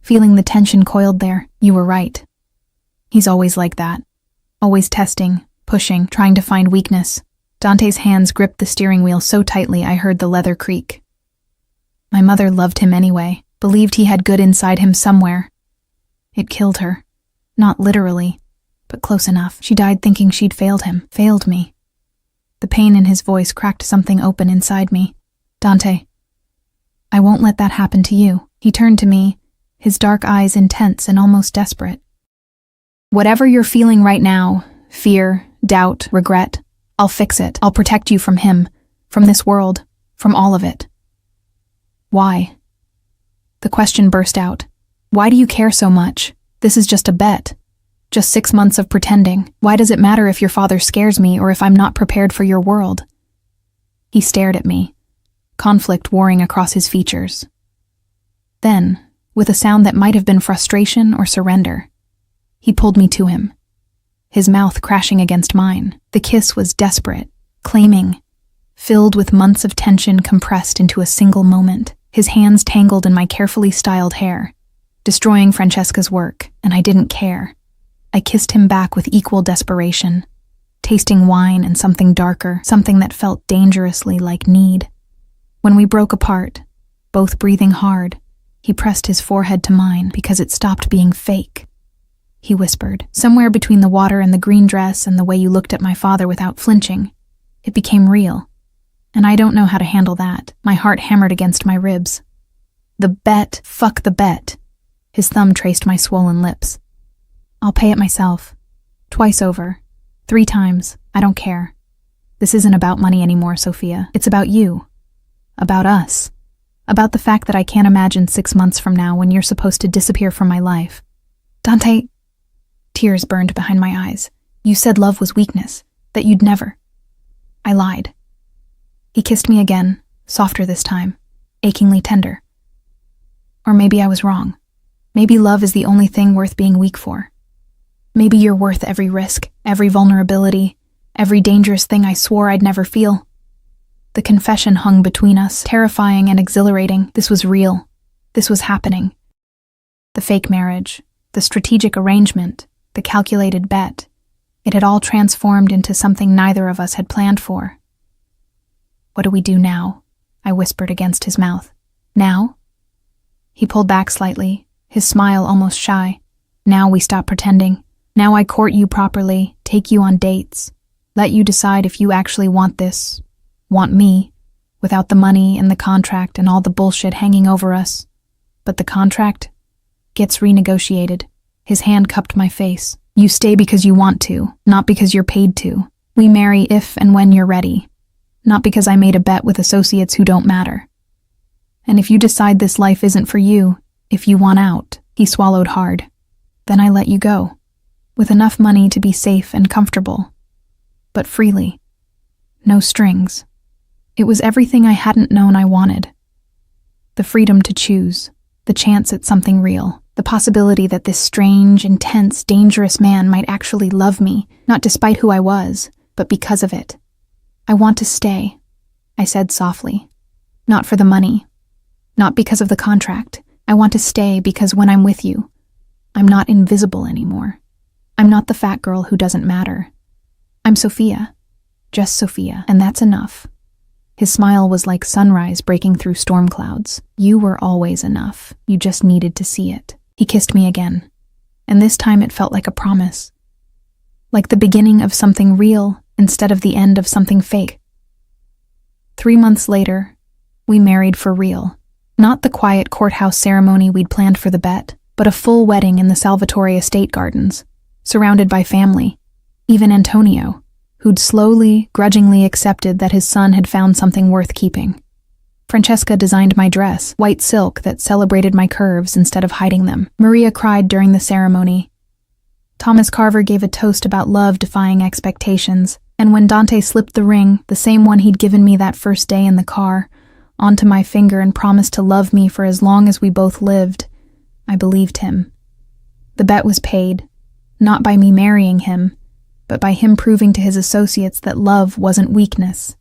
feeling the tension coiled there. You were right. He's always like that. Always testing, pushing, trying to find weakness. Dante's hands gripped the steering wheel so tightly I heard the leather creak. My mother loved him anyway, believed he had good inside him somewhere. It killed her. Not literally, but close enough. She died thinking she'd failed him, failed me. The pain in his voice cracked something open inside me. Dante, I won't let that happen to you. He turned to me, his dark eyes intense and almost desperate. Whatever you're feeling right now, fear, doubt, regret, I'll fix it. I'll protect you from him, from this world, from all of it. Why? The question burst out. Why do you care so much? This is just a bet. Just 6 months of pretending. Why does it matter if your father scares me or if I'm not prepared for your world? He stared at me, conflict warring across his features. Then, with a sound that might have been frustration or surrender, he pulled me to him, his mouth crashing against mine. The kiss was desperate, claiming, filled with months of tension compressed into a single moment. His hands tangled in my carefully styled hair, destroying Francesca's work, and I didn't care. I kissed him back with equal desperation, tasting wine and something darker, something that felt dangerously like need. When we broke apart, both breathing hard, he pressed his forehead to mine because it stopped being fake. He whispered, somewhere between the water and the green dress and the way you looked at my father without flinching, it became real. And I don't know how to handle that. My heart hammered against my ribs. The bet, fuck the bet. His thumb traced my swollen lips. I'll pay it myself. Twice over. 3 times. I don't care. This isn't about money anymore, Sophia. It's about you. About us. About the fact that I can't imagine 6 months from now when you're supposed to disappear from my life. Dante, tears burned behind my eyes. You said love was weakness, that you'd never. I lied. He kissed me again, softer this time, achingly tender. Or maybe I was wrong. Maybe love is the only thing worth being weak for. Maybe you're worth every risk, every vulnerability, every dangerous thing I swore I'd never feel. The confession hung between us, terrifying and exhilarating. This was real. This was happening. The fake marriage, the strategic arrangement, the calculated bet. It had all transformed into something neither of us had planned for. "What do we do now?" I whispered against his mouth. "Now?" He pulled back slightly, his smile almost shy. "Now we stop pretending. Now I court you properly, take you on dates, let you decide if you actually want this, want me, without the money and the contract and all the bullshit hanging over us. But the contract gets renegotiated." His hand cupped my face. "You stay because you want to, not because you're paid to. We marry if and when you're ready, not because I made a bet with associates who don't matter. And if you decide this life isn't for you, if you want out," he swallowed hard, "then I let you go, with enough money to be safe and comfortable, but freely. No strings." It was everything I hadn't known I wanted. The freedom to choose, the chance at something real, the possibility that this strange, intense, dangerous man might actually love me, not despite who I was, but because of it. "I want to stay," I said softly. "Not for the money, not because of the contract. I want to stay because when I'm with you, I'm not invisible anymore. I'm not the fat girl who doesn't matter. I'm Sophia, just Sophia, and that's enough." His smile was like sunrise breaking through storm clouds. "You were always enough. You just needed to see it." He kissed me again, and this time it felt like a promise. Like the beginning of something real instead of the end of something fake. 3 months later, we married for real. Not the quiet courthouse ceremony we'd planned for the bet, but a full wedding in the Salvatore estate gardens, surrounded by family, even Antonio, who'd slowly, grudgingly accepted that his son had found something worth keeping. Francesca designed my dress, white silk that celebrated my curves instead of hiding them. Maria cried during the ceremony. Thomas Carver gave a toast about love defying expectations, and when Dante slipped the ring, the same one he'd given me that first day in the car, onto my finger and promised to love me for as long as we both lived, I believed him. The bet was paid, not by me marrying him, but by him proving to his associates that love wasn't weakness.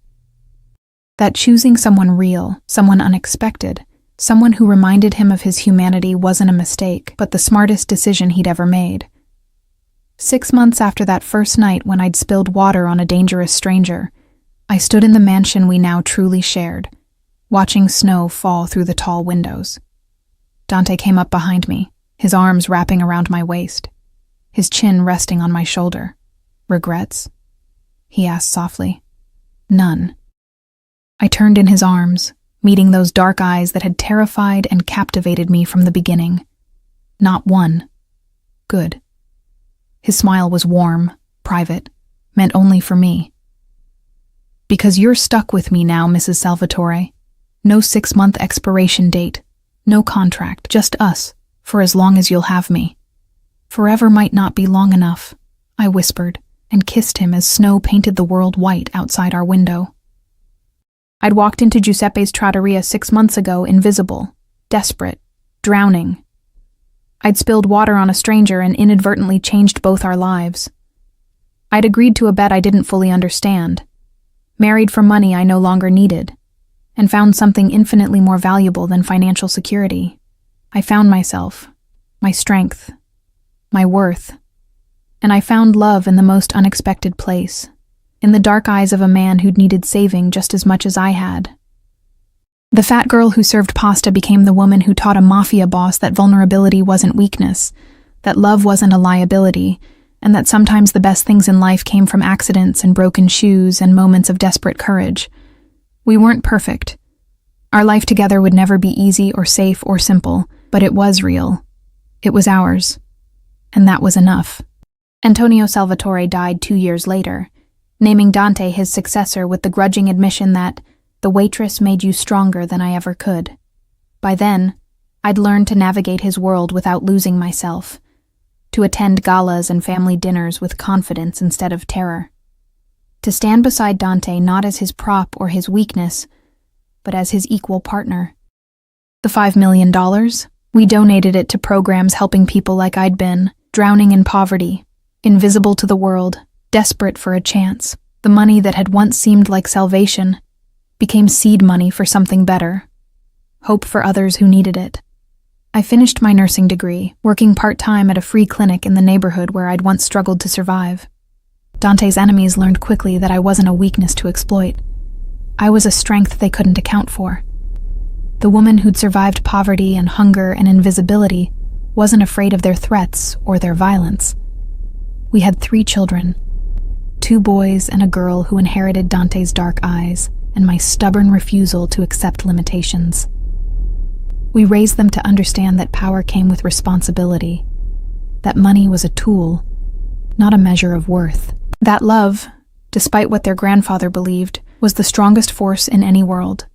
That choosing someone real, someone unexpected, someone who reminded him of his humanity wasn't a mistake, but the smartest decision he'd ever made. 6 months after that first night when I'd spilled water on a dangerous stranger, I stood in the mansion we now truly shared, watching snow fall through the tall windows. Dante came up behind me, his arms wrapping around my waist, his chin resting on my shoulder. "Regrets?" he asked softly. "None." I turned in his arms, meeting those dark eyes that had terrified and captivated me from the beginning. Not one. Good. His smile was warm, private, meant only for me. "Because you're stuck with me now, Mrs. Salvatore. No 6-month expiration date, no contract, just us, for as long as you'll have me." "Forever might not be long enough," I whispered, and kissed him as snow painted the world white outside our window. I'd walked into Giuseppe's trattoria 6 months ago, invisible, desperate, drowning. I'd spilled water on a stranger and inadvertently changed both our lives. I'd agreed to a bet I didn't fully understand, married for money I no longer needed, and found something infinitely more valuable than financial security. I found myself, my strength, my worth, and I found love in the most unexpected place, in the dark eyes of a man who'd needed saving just as much as I had. The fat girl who served pasta became the woman who taught a Mafia boss that vulnerability wasn't weakness, that love wasn't a liability, and that sometimes the best things in life came from accidents and broken shoes and moments of desperate courage. We weren't perfect. Our life together would never be easy or safe or simple, but it was real. It was ours. And that was enough. Antonio Salvatore died 2 years later, naming Dante his successor with the grudging admission that the waitress made you stronger than I ever could. By then, I'd learned to navigate his world without losing myself, to attend galas and family dinners with confidence instead of terror, to stand beside Dante not as his prop or his weakness, but as his equal partner. The $5 million, we donated it to programs helping people like I'd been, drowning in poverty, invisible to the world, desperate for a chance. The money that had once seemed like salvation became seed money for something better, hope for others who needed it. I finished my nursing degree, working part-time at a free clinic in the neighborhood where I'd once struggled to survive. Dante's enemies learned quickly that I wasn't a weakness to exploit. I was a strength they couldn't account for. The woman who'd survived poverty and hunger and invisibility wasn't afraid of their threats or their violence. We had 3 children, 2 boys and a girl who inherited Dante's dark eyes and my stubborn refusal to accept limitations. We raised them to understand that power came with responsibility, that money was a tool, not a measure of worth. That love, despite what their grandfather believed, was the strongest force in any world.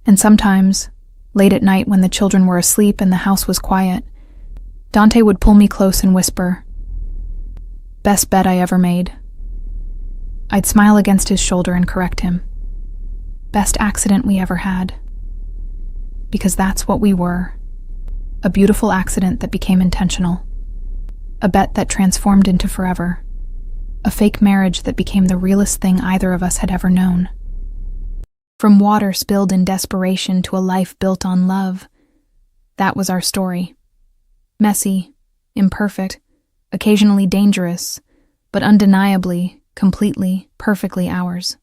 And sometimes, late at night when the children were asleep and the house was quiet, Dante would pull me close and whisper, "Best bet I ever made." I'd smile against his shoulder and correct him. "Best accident we ever had." Because that's what we were. A beautiful accident that became intentional. A bet that transformed into forever. A fake marriage that became the realest thing either of us had ever known. From water spilled in desperation to a life built on love, that was our story. Messy, imperfect, occasionally dangerous, but undeniably, completely, perfectly ours.